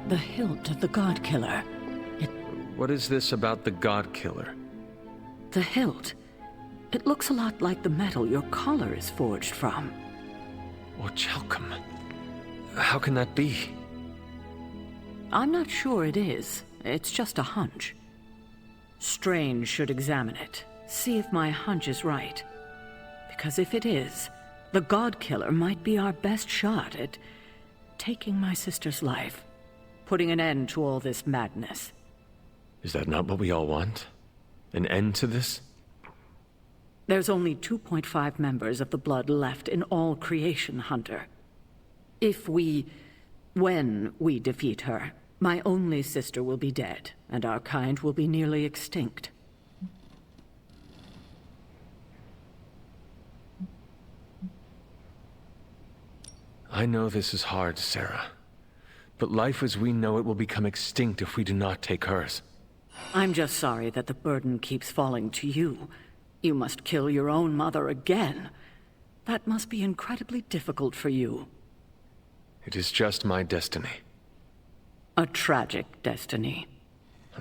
The hilt of the God Killer. What is this about the God Killer? The hilt. It looks a lot like the metal your collar is forged from. Orchalcum. How can that be? I'm not sure it is. It's just a hunch. Strange should examine it. See if my hunch is right. Because if it is, the God Killer might be our best shot at taking my sister's life. Putting an end to all this madness. Is that not what we all want? An end to this? There's only 2.5 members of the Blood left in all creation, Hunter. When we defeat her, my only sister will be dead, and our kind will be nearly extinct. I know this is hard, Sarah. But life as we know it will become extinct if we do not take hers. I'm just sorry that the burden keeps falling to you. You must kill your own mother again. That must be incredibly difficult for you. It is just my destiny. A tragic destiny.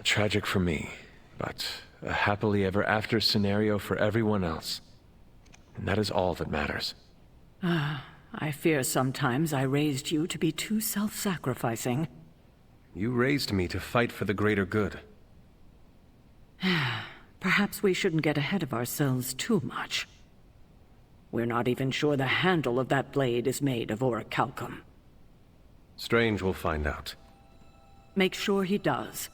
Tragic for me, but a happily ever after scenario for everyone else. And that is all that matters. I fear sometimes I raised you to be too self-sacrificing. You raised me to fight for the greater good. Perhaps we shouldn't get ahead of ourselves too much. We're not even sure the handle of that blade is made of orichalcum. Strange will find out. Make sure he does.